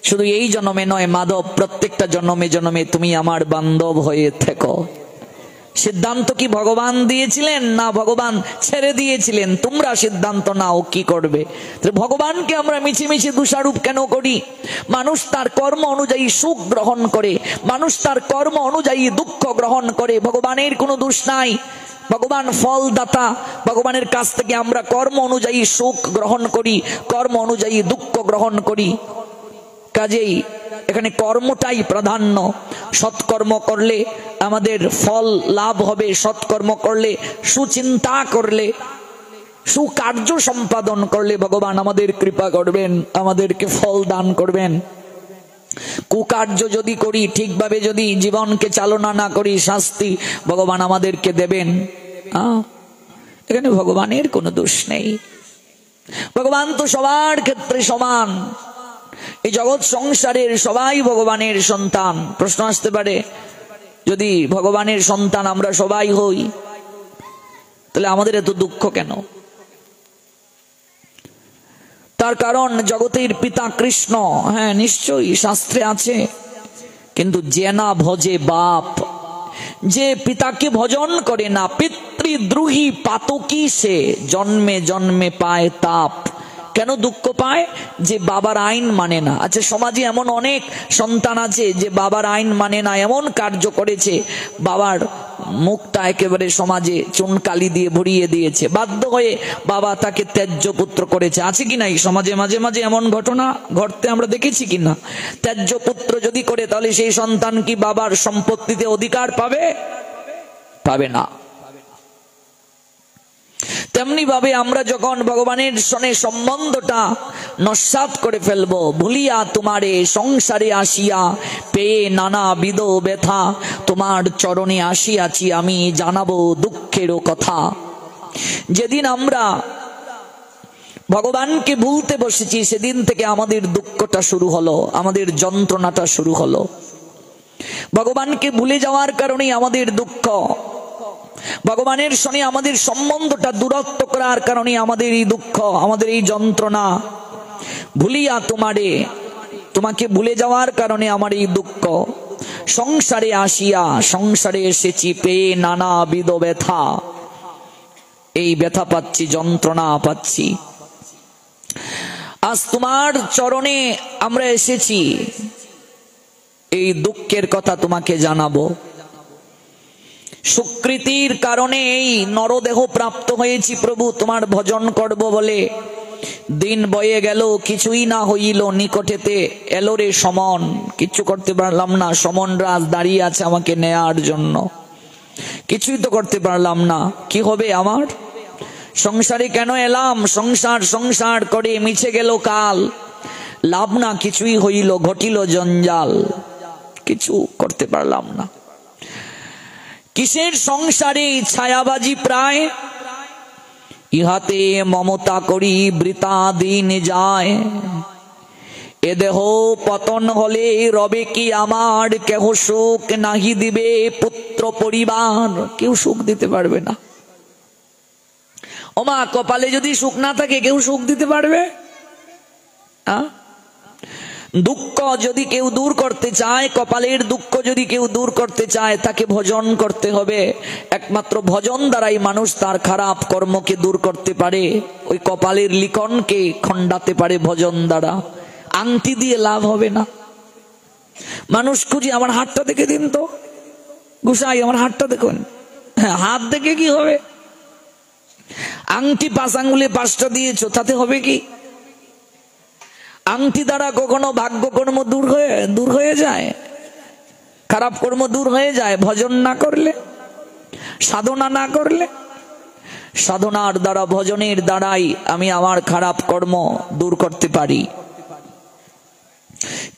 শুধু এই জন্মে নয় মাধব, প্রত্যেকটা জন্মে জন্মে তুমি আমার বান্ধব হয়ে থেকো। সিদ্ধান্ত কি ভগবান দিয়েছিলেন না ভগবান ছেড়ে দিয়েছিলেন? তোমরা সিদ্ধান্ত নাও কি করবে। ভগবানকে আমরা মিছিমিছি দোষারোপ কেন করি? মানুষ তার কর্ম অনুযায়ী সুখ গ্রহণ করে, মানুষ তার কর্ম অনুযায়ী দুঃখ গ্রহণ করে, ভগবানের কোনো দোষ নাই। ভগবান ফলদাতা, ভগবানের কাছ থেকে আমরা কর্ম অনুযায়ী সুখ গ্রহণ করি, কর্ম অনুযায়ী দুঃখ গ্রহণ করি। কাজেই এখানে কর্মটাই প্রাধান্য। সৎকর্ম করলে আমাদের ফল লাভ হবে, সৎকর্ম করলে, সুচিন্তা করলে, সুকার্য সম্পাদন করলে ভগবান আমাদের কৃপা করবেন, আমাদেরকে ফল দান করবেন। কুকার্য যদি করি, ঠিকভাবে যদি জীবনকে চালনা না করি, শাস্তি ভগবান আমাদেরকে দেবেন। এখানে ভগবানের কোনো দোষ নেই। ভগবান তো সবার ক্ষেত্রে সমান। এই জগৎ সংসারের সবাই ভগবানের সন্তান। প্রশ্ন আসতে পারে যদি ভগবানের সন্তান আমরা সবাই হই, তাহলে আমাদের এত দুঃখ কেন? তার কারণ জগতের পিতা কৃষ্ণ, হ্যাঁ নিশ্চয়ই শাস্ত্রে আছে, কিন্তু যে না ভজে বাপ, যে পিতাকে ভজন করে না, পিতৃদ্রোহী পাতকী সে, জন্মে জন্মে পায় তাপ। কেন দুঃখ পায়? যে বাবার আইন মানে না। আচ্ছা, সমাজে এমন অনেক সন্তান আছে যে বাবার আইন মানে না, এমন কার্য করেছে, বাবার মুখটা একেবারে সমাজে চুনকালি দিয়ে ভরিয়ে দিয়েছে, বাধ্য হয়ে বাবা তাকে ত্যায্য পুত্র করেছে। আছে কিনা এই সমাজে মাঝে মাঝে এমন ঘটনা ঘটতে আমরা দেখেছি কিনা? ত্যায্য পুত্র যদি করে তাহলে সেই সন্তান কি বাবার সম্পত্তিতে অধিকার পাবে? পাবে না। তেমনি ভাবে আমরা যখন ভগবানের সঙ্গে সম্বন্ধটা নস্যাৎ করে ফেলবো, ভুলিয়া তোমারে সংসারে আসিয়া পেয়ে নানাবিধ ব্যথা, তোমার চরণে আসিয়াছি আমি জানাবো দুঃখেরও কথা। যেদিন আমরা ভগবানকে ভুলতে বসেছি সেদিন থেকে আমাদের দুঃখটা শুরু হলো, আমাদের যন্ত্রণাটা শুরু হলো। ভগবানকে ভুলে যাওয়ার কারণেই আমাদের দুঃখ, ভগবানের সঙ্গে আমাদের সম্বন্ধটা দূরত্ব করার কারণে আমাদের এই দুঃখ, আমাদের এই যন্ত্রণা। ভুলিয়া তোমারে, তোমাকে ভুলে যাওয়ার কারণে আমার এই দুঃখ। সংসারে আসিয়া, সংসারে এসেছি পেয়ে নানাবিধ ব্যথা, এই ব্যথা পাচ্ছি, যন্ত্রণা পাচ্ছি। আজ তোমার চরণে আমরা এসেছি, এই দুঃখের কথা তোমাকে জানাবো। সুকৃতির কারণে এই নরদেহ প্রাপ্ত হয়েছি প্রভু, তোমার ভজন করব বলে। দিন বয়ে গেল, কিছুই না হইল, নিকটেতে এলো রে সমন। কিচ্ছু করতে পারলাম না, সমন রাজ দাঁড়িয়ে আছে আমাকে নেয়ার জন্য, কিছুই তো করতে পারলাম না। কি হবে আমার? সংসারে কেন এলাম? সংসার সংসার করে মিছে গেল কাল, লাভ না কিছুই হইল, ঘটিল জঞ্জাল, কিছু করতে পারলাম না। কিসের সংসারে ছায়াবাজি প্রায়, ইহাতে মমতা করি বৃথা দিন যায়। এ দেহ পতন হলে রবে কি আমার, কেহ সুখ নাহি দিবে পুত্র পরিবার। কেউ সুখ দিতে পারবে না। ওমা, কপালে যদি সুখ না থাকে কেউ সুখ দিতে পারবে? দুঃখ যদি কেউ দূর করতে চায়, কপালের দুঃখ যদি কেউ দূর করতে চায়, তাকে ভজন করতে হবে। একমাত্র ভজন দ্বারাই মানুষ তার খারাপ কর্মকে দূর করতে পারে, ওই কপালের লিখনকে খণ্ডাতে পারে ভজন দ্বারা। আংটি দিয়ে লাভ হবে না। মানুষ খুঁজি, আমার হাতটা দেখে দিন তো গোসাই, আমার হাতটা দেখুন। হ্যাঁ, হাত দেখে কি হবে? আংটি 5 আঙ্গুলে 5টা দিয়েছো, তাতে হবে কি? আংটি দ্বারা কখনো ভাগ্য কর্ম দূর হয়ে যায়, খারাপ কর্ম দূর হয়ে যায় ভজন না করলে, সাধনা না করলে। সাধনার দ্বারা, ভজনের দ্বারাই আমি আমার খারাপ কর্ম দূর করতে পারি।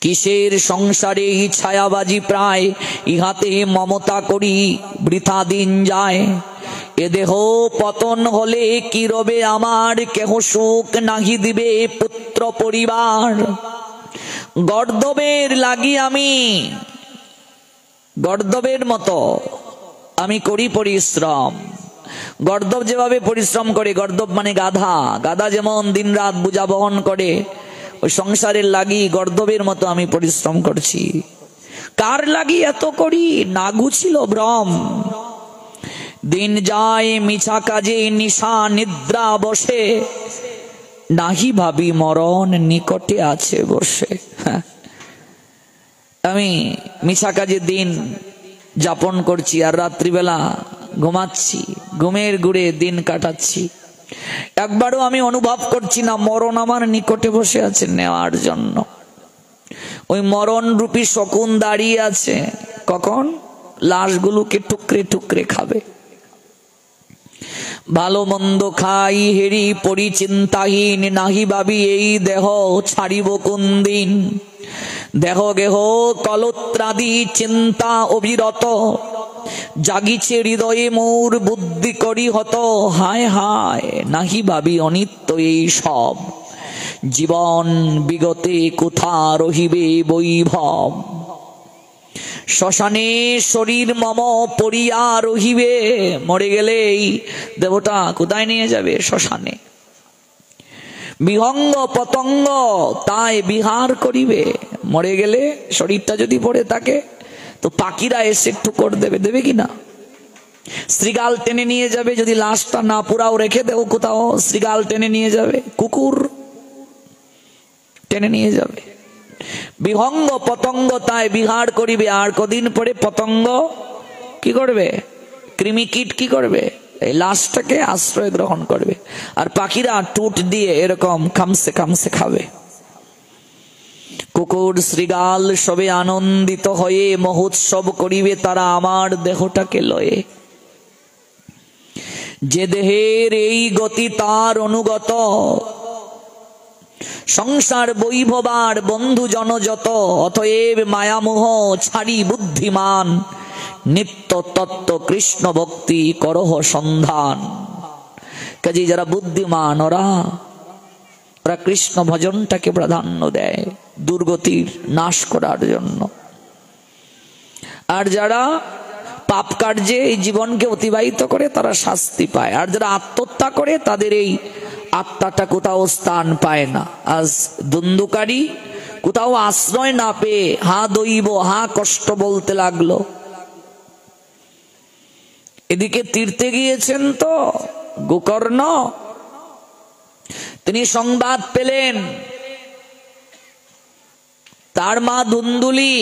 কিসের সংসারে ছায়াবাজি প্রায়, ইহাতে মমতা করি বৃথা দিন যায়। এ দেহ পতন হলে কি রবে আমার, কেহ সুখ নাহি দিবে পুত্র পরিবার। গর্দবের লাগি আমি, গর্দবের মতো আমি করি পরিশ্রম। গর্দব যেভাবে পরিশ্রম করে, গর্দব মানে গাধা, গাধা যেমন দিন রাত বোঝা বহন করে, ওই সংসারের লাগি গর্দবের মতো আমি পরিশ্রম করছি। কার লাগি এত করি? না গুছিল ভ্রম। দিন যায় মিছা কাজে নিশা নিদ্রা বসে, নাহি ভাবি মরণ নিকটে আছে বসে। আমি মিছা কাজে দিন যাপন করছি আর রাত্রিবেলা ঘুমাচ্ছি, ঘুমের গুড়ে দিন কাটাচ্ছি। একবারও আমি অনুভব করছি না মরণ আমার নিকটে বসে আছে নেওয়ার জন্য। ওই মরণ রূপী শকুন দাঁড়িয়ে আছে, কখন লাশগুলোকে টুকরে টুকরে খাবে। ভালো মন্দ খাই হেরি পরিচিন্তাহীন, নাহি ভাবি এই দেহ ছাড়িব কোন দিন। দেহ গেহ কলত্রাদি চিন্তা অবিরত, জাগিছে হৃদয়ে মোর বুদ্ধি করি হত। হায় হায় নাহি ভাবি অনিত্য এই সব, জীবন বিগতে কোথা রহিবে বৈভব। শ্মশানে শরীর মম পড়িয়া রহিবে, মরে গেলেই দেবতা কোথায় নিয়ে যাবে? শ্মশানে। বিহঙ্গ পতঙ্গ তাই বিহার করিবে, মরে গেলে শরীরটা যদি পড়ে থাকে তো পাখিরা এসে ঠুকর দেবে, দেবে কিনা? শ্রীগাল টেনে নিয়ে যাবে, যদি লাশটা না পুরাও রেখে দেও কোথাও, শ্রীগাল টেনে নিয়ে যাবে, কুকুর টেনে নিয়ে যাবে। বিহঙ্গ পতঙ্গ তাই বিহার করিবে, আর কদিন পরে পতঙ্গ কি করবে? কৃমিকীট কি করবে? এই লাশটাকে আশ্রয় গ্রহণ করবে, আর পাখিরা টুট দিয়ে এরকম খামসে খামসে খাবে। কুকুর শৃগাল সবে আনন্দিত হয়ে মহোৎসব করিবে তারা আমার দেহটাকে লয়ে। যে দেহের এই গতি তার অনুগত, সংসার বৈভবার বন্ধু জনযত। অতএব মায়ামোহ ছাড়ি বুদ্ধিমান, নিত্য তত্ত্ব কৃষ্ণ ভক্তি করহ সন্ধান। কাজে যারা বুদ্ধিমান ওরা কৃষ্ণ ভজনটাকে প্রাধান্য দেয় দুর্গতির নাশ করার জন্য। আর যারা পাপ কার্যে এই জীবনকে অতিবাহিত করে তারা শাস্তি পায়। আর যারা আত্মহত্যা করে তাদের এই আত্মাটা কোথাও স্থান পায় না। আজ দুন্দুকারী কোথাও আশ্রয় না পেয়ে হা দৈব হা কষ্ট বলতে লাগলো। এদিকে তীর্থে গিয়েছেন তো গোকর্ণ, তিনি সংবাদ পেলেন তার মা ধুন্দুলি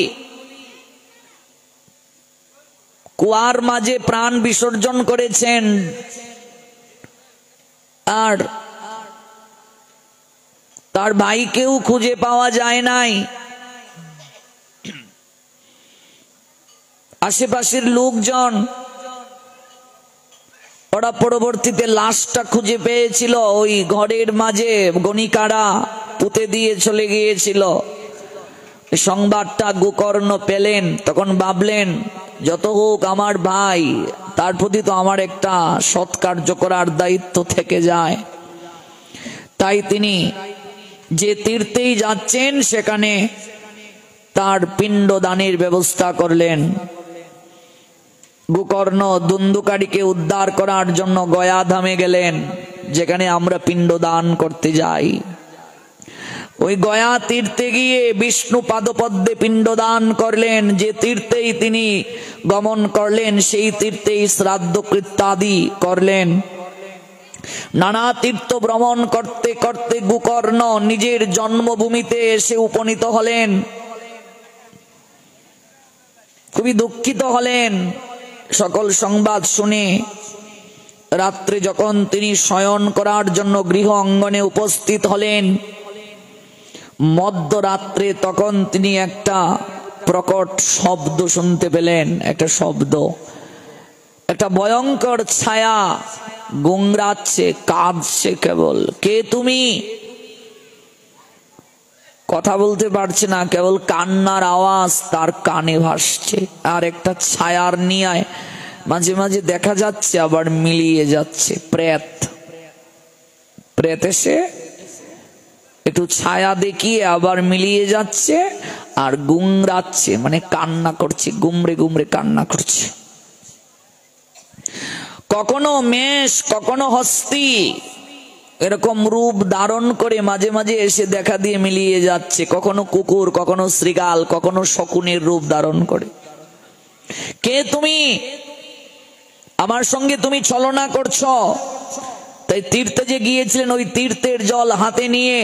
কুয়ার মাঝে প্রাণ বিসর্জন করেছেন, আর তার ভাইকেও খুঁজে পাওয়া যায় নাই। আশেপাশের লোকজন ওরা পরবর্তীতে লাশটা খুঁজে পেয়েছিল, ওই ঘরের মাঝে গণিকারা পুঁতে দিয়ে চলে গিয়েছিল। সংবাদটা গোকর্ণ পেলেন, তখন ভাবলেন যত হোক আমার ভাই, তার প্রতি তো আমার একটা সৎ কার্য করার দায়িত্ব থেকে যায়। তাই তিনি যে তীর্থেই যাচ্ছেন সেখানে তার পিণ্ডদানের ব্যবস্থা করলেন। গোকর্ণ দুন্দুকারীকে উদ্ধার করার জন্য গয়া ধামে গেলেন, যেখানে আমরা পিণ্ডদান করতে যাই। ওই গয়া তীর্থে গিয়ে বিষ্ণু পাদপদ্মে পিণ্ডদান করলেন। যে তীর্থেই তিনি গমন করলেন সেই তীর্থেই শ্রাদ্ধ কৃত্যাদি করলেন। নানা তীর্থ ভ্রমণ করতে করতে গোকর্ণ নিজের জন্মভূমিতে এসে উপনীত হলেন। খুবই দুঃখিত হলেন সকল সংবাদ শুনে। রাত্রে যখন তিনি শয়ন করার জন্য গৃহ অঙ্গনে উপস্থিত হলেন, মধ্যরাত্রে তখন তিনি একটা প্রকট শব্দ শুনতে পেলেন। একটা শব্দ, একটা ভয়ঙ্কর ছায়া গুংরাচ্ছে, কাঁদছে কেবল। কে তুমি? কথা বলতে পারছে না, কেবল কান্নার আওয়াজ তার কানে ভাসছে। আর একটা ছায়ার নিয়ে মাঝে মাঝে দেখা যাচ্ছে, আবার মিলিয়ে যাচ্ছে। প্রেত প্রেত এসে একটু ছায়া দেখিয়ে আবার মিলিয়ে যাচ্ছে, আর গুংরাচ্ছে, মানে কান্না করছে, গুমরে গুমরে কান্না করছে। কখনো মেষ, কখনো হস্তি, এরকম রূপ ধারণ করে মাঝে মাঝে এসে দেখা দিয়ে মিলিয়ে যাচ্ছে। কখনো কুকুর, কখনো শৃগাল, কখনো শকুনের রূপ ধারণ করে। কে তুমি? আমার সঙ্গে তুমি ছলনা করছো। তাই তীর্থে যে গিয়েছিলেন ওই তীর্থের জল হাতে নিয়ে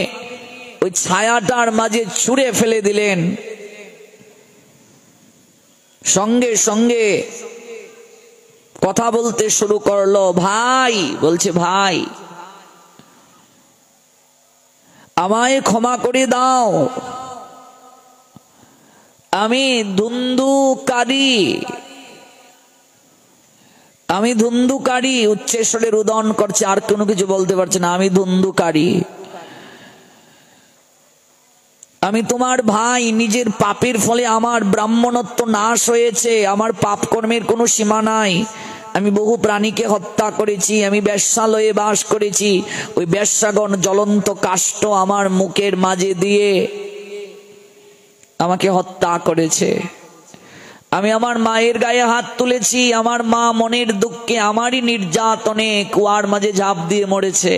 ওই ছায়াটার মাঝে ছুঁড়ে ফেলে দিলেন। সঙ্গে সঙ্গে কথা বলতে শুরু করলো। ভাই বলছে, ভাই আমায় ক্ষমা করে দাও, আমি ধুন্দুকারী, আমি ধুন্দুকারী। উচ্চস্বরে রুদন করছে, আর কোনো কিছু বলতে পারছে না। আমি ধুন্দুকারী, আমি তোমার ভাই। নিজের পাপের ফলে আমার ব্রাহ্মণত্ব নাশ হয়েছে, আমার পাপ কর্মের কোনো সীমা নাই। আমি বহু প্রাণীকে হত্যা করেছি, আমি বেশ্যালয়ে বাস করেছি। ওই বেশ্যাগণ জ্বলন্ত কাষ্ঠ আমার মুখের মাঝে দিয়ে আমাকে হত্যা করেছে। আমি আমার মায়ের গায়ে হাত তুলেছি, আমার মা মনের দুঃখে আমারই নির্যাতনে কুয়ার মাঝে ঝাঁপ দিয়ে মরেছে।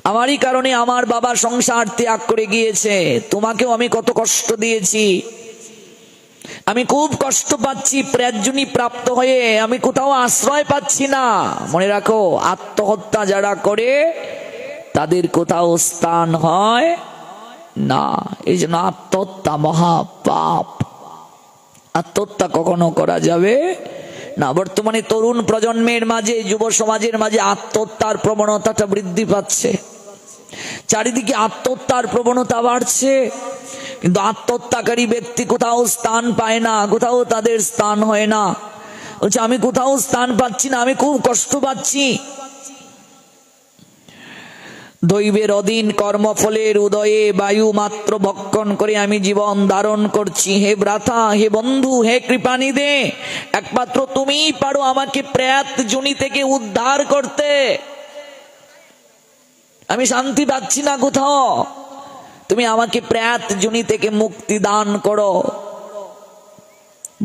আমারই কারণে আমার বাবা সংসার ত্যাগ করে গিয়েছে। তোমাকেও আমি কত কষ্ট দিয়েছি, আমি খুব কষ্ট পাচ্ছি। প্রেতজনী প্রাপ্ত হয়ে আমি কোথাও আশ্রয় পাচ্ছি না। মনে রাখো, আত্মহত্যা যারা করে তাদের কোথাও স্থান হয় না। এই জন্য আত্মহত্যা মহা পাপ। আত্মহত্যা কখনো করা যাবে না, বর্তমানে তরুণ প্রজন্মের মাঝে, যুব সমাজের মাঝে আত্মহত্যার প্রবণতাটা বৃদ্ধি পাচ্ছে। চারিদিকে আত্মহত্যার প্রবণতা বাড়ছে, কিন্তু আত্মহত্যাকারী ব্যক্তি কোথাও স্থান পায় না, কোথাও তাদের স্থান হয় না। বলছে আমি কোথাও স্থান পাচ্ছি না, আমি খুব কষ্ট পাচ্ছি। দৈবের অধীন কর্মফলের উদয়ে বায়ু মাত্র ভক্ষণ করে আমি জীবন ধারণ করছি। হে ভ্রাতা, হে বন্ধু, হে কৃপানিধে, একমাত্র তুমিই পারো আমাকে প্রেত যোনি থেকে উদ্ধার করতে। আমি শান্তি পাচ্ছি না কোথাও, তুমি আমাকে প্রেত যোনি থেকে মুক্তি দান করো।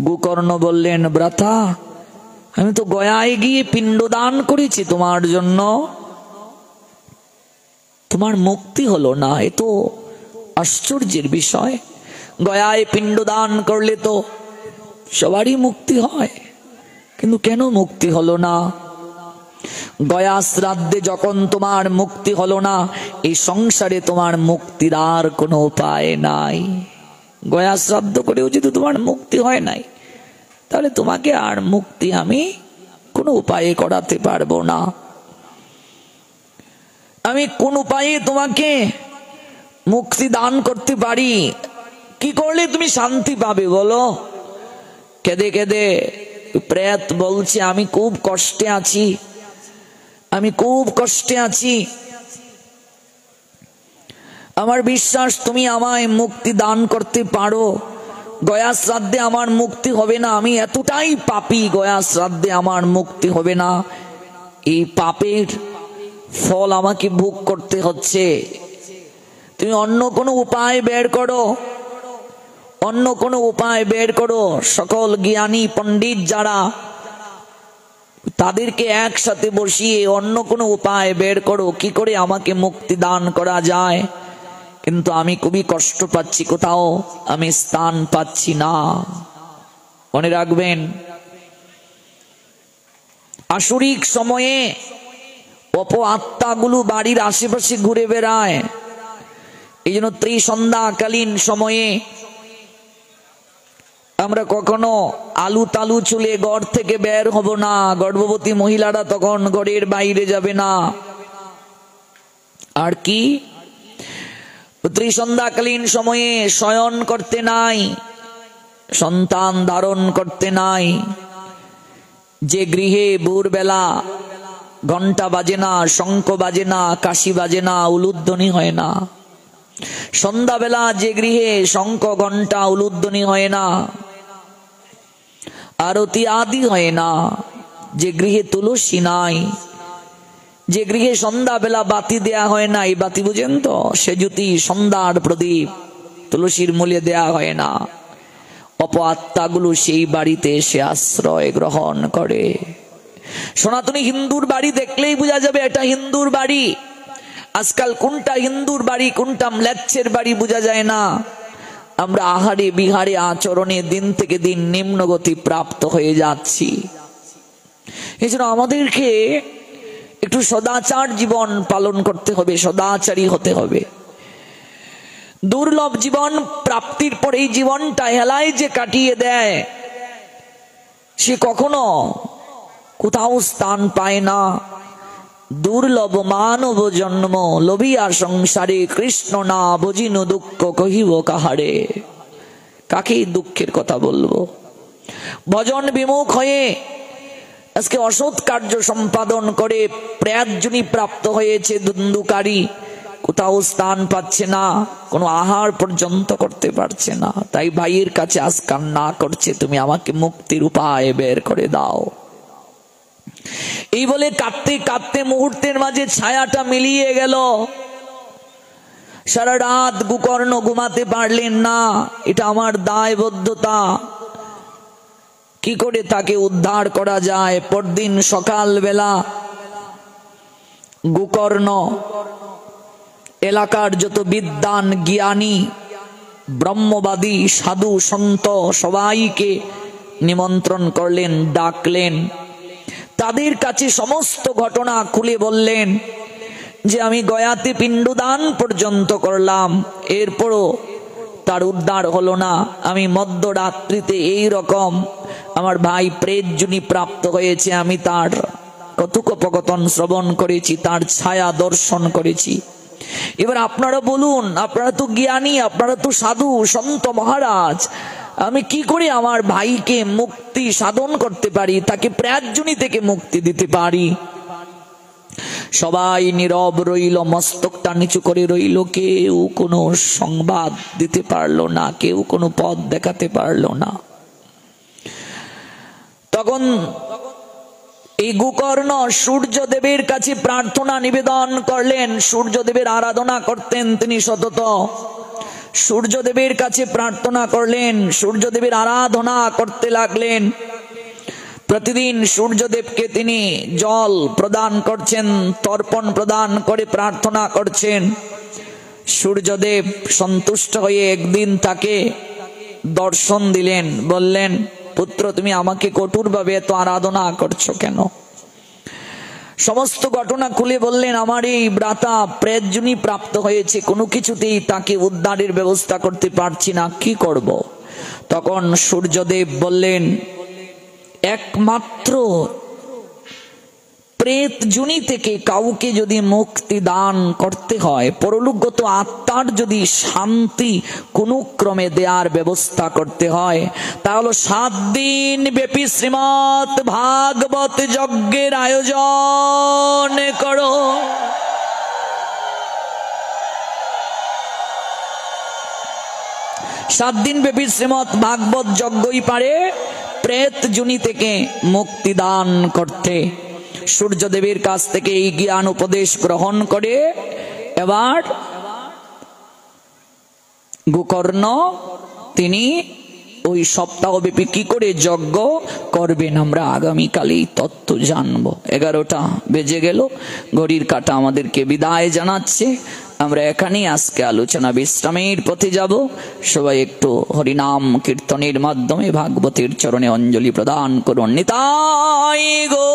গোকর্ণ বললেন, ভ্রাতা, আমি তো গয়ায় গিয়ে পিণ্ড দান করেছি তোমার জন্য, তোমার মুক্তি হলো না। এ তো আশ্চর্যের বিষয়। গয়ায় পিণ্ড দান করলে তো সবারই মুক্তি হয়, কিন্তু কেন মুক্তি হলো না? গয়া শ্রাদ্ধে যখন তোমার মুক্তি হলো না, এই সংসারে তোমার মুক্তির আর কোনো উপায় নাই। গয়া শ্রাদ্ধ করেও যদি তোমার মুক্তি হয় নাই, তাহলে তোমাকে আর মুক্তি আমি কোনো উপায়ে করাতে পারবো না। আমি কোন উপায়ে তোমাকে মুক্তি দান করতে পারি? কি করলে তুমি শান্তি পাবে বলো? কেঁদে কেঁদে প্রেত বলছে, আমি খুব কষ্টে আছি, আমি খুব কষ্টে আছি। আমার বিশ্বাস তুমি আমায় মুক্তি দান করতে পারো। গয়া শ্রাদ্ধে আমার মুক্তি হবে না, আমি এতটাই পাপী, গয়া শ্রাদ্ধে আমার মুক্তি হবে না। এই পাপের ফল আমাকে ভোগ করতে হচ্ছে। তুমি অন্য কোনো উপায় বের করো, অন্য কোনো উপায় বের করো। সকল জ্ঞানী পণ্ডিত যারা, তাদেরকে একসাথে বসিয়ে অন্য কোনো উপায় বের করো, কি করে আমাকে মুক্তি দান করা যায়। কিন্তু আমি খুবই কষ্ট পাচ্ছি, কোথাও আমি স্থান পাচ্ছি না। মনে রাখবেন, আসরিক সময়ে অপ আত্মাগুলো বাড়ির আশেপাশে ঘুরে বেড়ায়। এই জন্য ত্রিসন্ধ্যাকালীন সময়ে আমরা কখনো আলু তালু চুলে ঘর থেকে বের হব না। গর্ভবতী মহিলারা তখন ঘরের বাইরে যাবে না। আর কি, ত্রিসন্ধ্যাকালীন সময়ে শয়ন করতে নাই, সন্তান ধারণ করতে নাই। যে গৃহে ভোরবেলা ঘন্টা বাজে না, শঙ্খ বাজে না, কাশি বাজে না, উলুধ্বনি হয় না, সন্ধ্যাবেলা যে গৃহে শঙ্খ ঘন্টা উলুধ্বনি হয় না, আরতি আদি হয় না, যে গৃহে তুলসী নাই, যে গৃহে সন্ধ্যাবেলা বাতি দেয়া হয় না, এই বাতি বুঝেন তো, সে জ্যোতি সন্ধ্যার প্রদীপ তুলসীর মূলে দেয়া হয় না, অপ আত্মাগুলো সেই বাড়িতে এসে আশ্রয় গ্রহণ করে। সনাতনী হিন্দুর বাড়ি দেখলেই বোঝা যাবে এটা হিন্দুর বাড়ি। আজকাল কোনটা হিন্দুর বাড়ি কোনটা ম্লেচ্ছের বাড়ি বোঝা যায় না। আমরা আহারে বিহারে আচরণে দিন থেকে দিন নিম্নগতি প্রাপ্ত হয়ে যাচ্ছি। এই জন্য আমাদেরকে একটু সদাচার জীবন পালন করতে হবে, সদাচারী হতে হবে। দুর্লভ জীবন প্রাপ্তির পর এই জীবনটা হেলায় যে কাটিয়ে দেয়, সে কখনো কোথাও স্থান পায় না। দুর্লভ মানব জন্ম, লোভিয়া সংসারে, কৃষ্ণ না বুঝিনু দুঃখ কহিব কাহারে। কাকে দুঃখের কথা বলবো? ভজন বিমুখ হয়ে আজকে অসৎ কার্য সম্পাদন করে প্রেতযোনি প্রাপ্ত হয়েছে ধুন্ধুকারী, কোথাও স্থান পাচ্ছে না, কোনো আহার পর্যন্ত করতে পারছে না। তাই ভাইয়ের কাছে আজ কান্না করছে, তুমি আমাকে মুক্তির উপায় বের করে দাও। এই বলে কাঁদতে কাঁদতে মুহূর্তের মাঝে ছায়াটা মিলিয়ে গেল। সারা রাত গোকর্ণ ঘুমাতে পারলেন না। এটা আমার দায়বদ্ধতা, কি করে তাকে উদ্ধার করা যায়। পরদিন সকাল বেলা গোকর্ণ এলাকার যত বিদ্বান জ্ঞানী ব্রহ্মবাদী সাধু সন্ত সবাইকে নিমন্ত্রণ করলেন, ডাকলেন। তাদের কাছে সমস্ত ঘটনা খুলে বললেন যে আমি গয়াতে পিণ্ডদান পর্যন্ত করলাম, এরপরও তার উদ্ধার হলো না। আমি মধ্যরাত্রিতে এই রকম আমার ভাই প্রেত যোনি প্রাপ্ত হয়েছে, আমি তার কথোপকথন শ্রবণ করেছি, তার ছায়া দর্শন করেছি। এবার আপনারা বলুন, আপনারা তো জ্ঞানী, আপনারা তো সাধু সন্ত মহারাজ, আমি কি করে আমার ভাইকে মুক্তি সাধন করতে পারি, তাকে প্রেত যোনি থেকে মুক্তি দিতে পারি? সবাই নীরব রইল, মস্তকটা নিচু করে রইল, কেউ কোনো সংবাদ দিতে পারলো না, কেউ কোনো পথ দেখাতে পারলো না। তখন এই গোকর্ণ সূর্যদেবের কাছে প্রার্থনা নিবেদন করলেন। সূর্যদেবের আরাধনা করতেন তিনি সতত, সূর্যদেবের কাছে প্রার্থনা করলেন, সূর্যদেবের আরাধনা করতে লাগলেন। প্রতিদিন সূর্যদেবকে তিনি জল প্রদান করছেন, তর্পণ প্রদান করে প্রার্থনা করছেন। সূর্যদেব সন্তুষ্ট হয়ে একদিন তাকে দর্শন দিলেন, বললেন, পুত্র তুমি আমাকে কঠোরভাবে এত আরাধনা করছো কেন? সমস্ত ঘটনা খুলে বললেন, আমার এই ভ্রাতা প্রেত যোনি প্রাপ্ত হয়েছে, কোনো কিছুতেই তাকে উদ্ধারের ব্যবস্থা করতে পারছি না, কি করব? তখন সূর্যদেব বললেন, একমাত্র প্রেত যোনি থেকে কাউকে যদি মুক্তি দান করতে হয়, পরলোকগত আত্মার যদি শান্তি কোন ক্রমে দেওয়ার ব্যবস্থা করতে হয়, তাহলে 7 দিন ব্যাপী শ্রীমৎ ভাগবত যজ্ঞের আয়োজন করো। 7 দিন ব্যাপী শ্রীমৎ ভাগবত যজ্ঞই পারে প্রেত যোনি থেকে মুক্তি দান করতে। সূর্যদেবের কাছ থেকে এই জ্ঞান উপদেশ গ্রহণ করে এবার গোকর্ণ তিনি ওই সপ্তাহব্যাপী কি করে যজ্ঞ করবেন, আমরা আগামীকালই তত্ত্ব জানবো। 11টা বেজে গেল, ঘড়ির কাঁটা আমাদেরকে বিদায় জানাচ্ছে। আমরা এখানেই আজকে আলোচনা বিশ্রামের পথে যাব। সবাই একটু হরিনাম কীর্তনের মাধ্যমে ভাগবতের চরণে অঞ্জলি প্রদান করুন। নিতাই গো।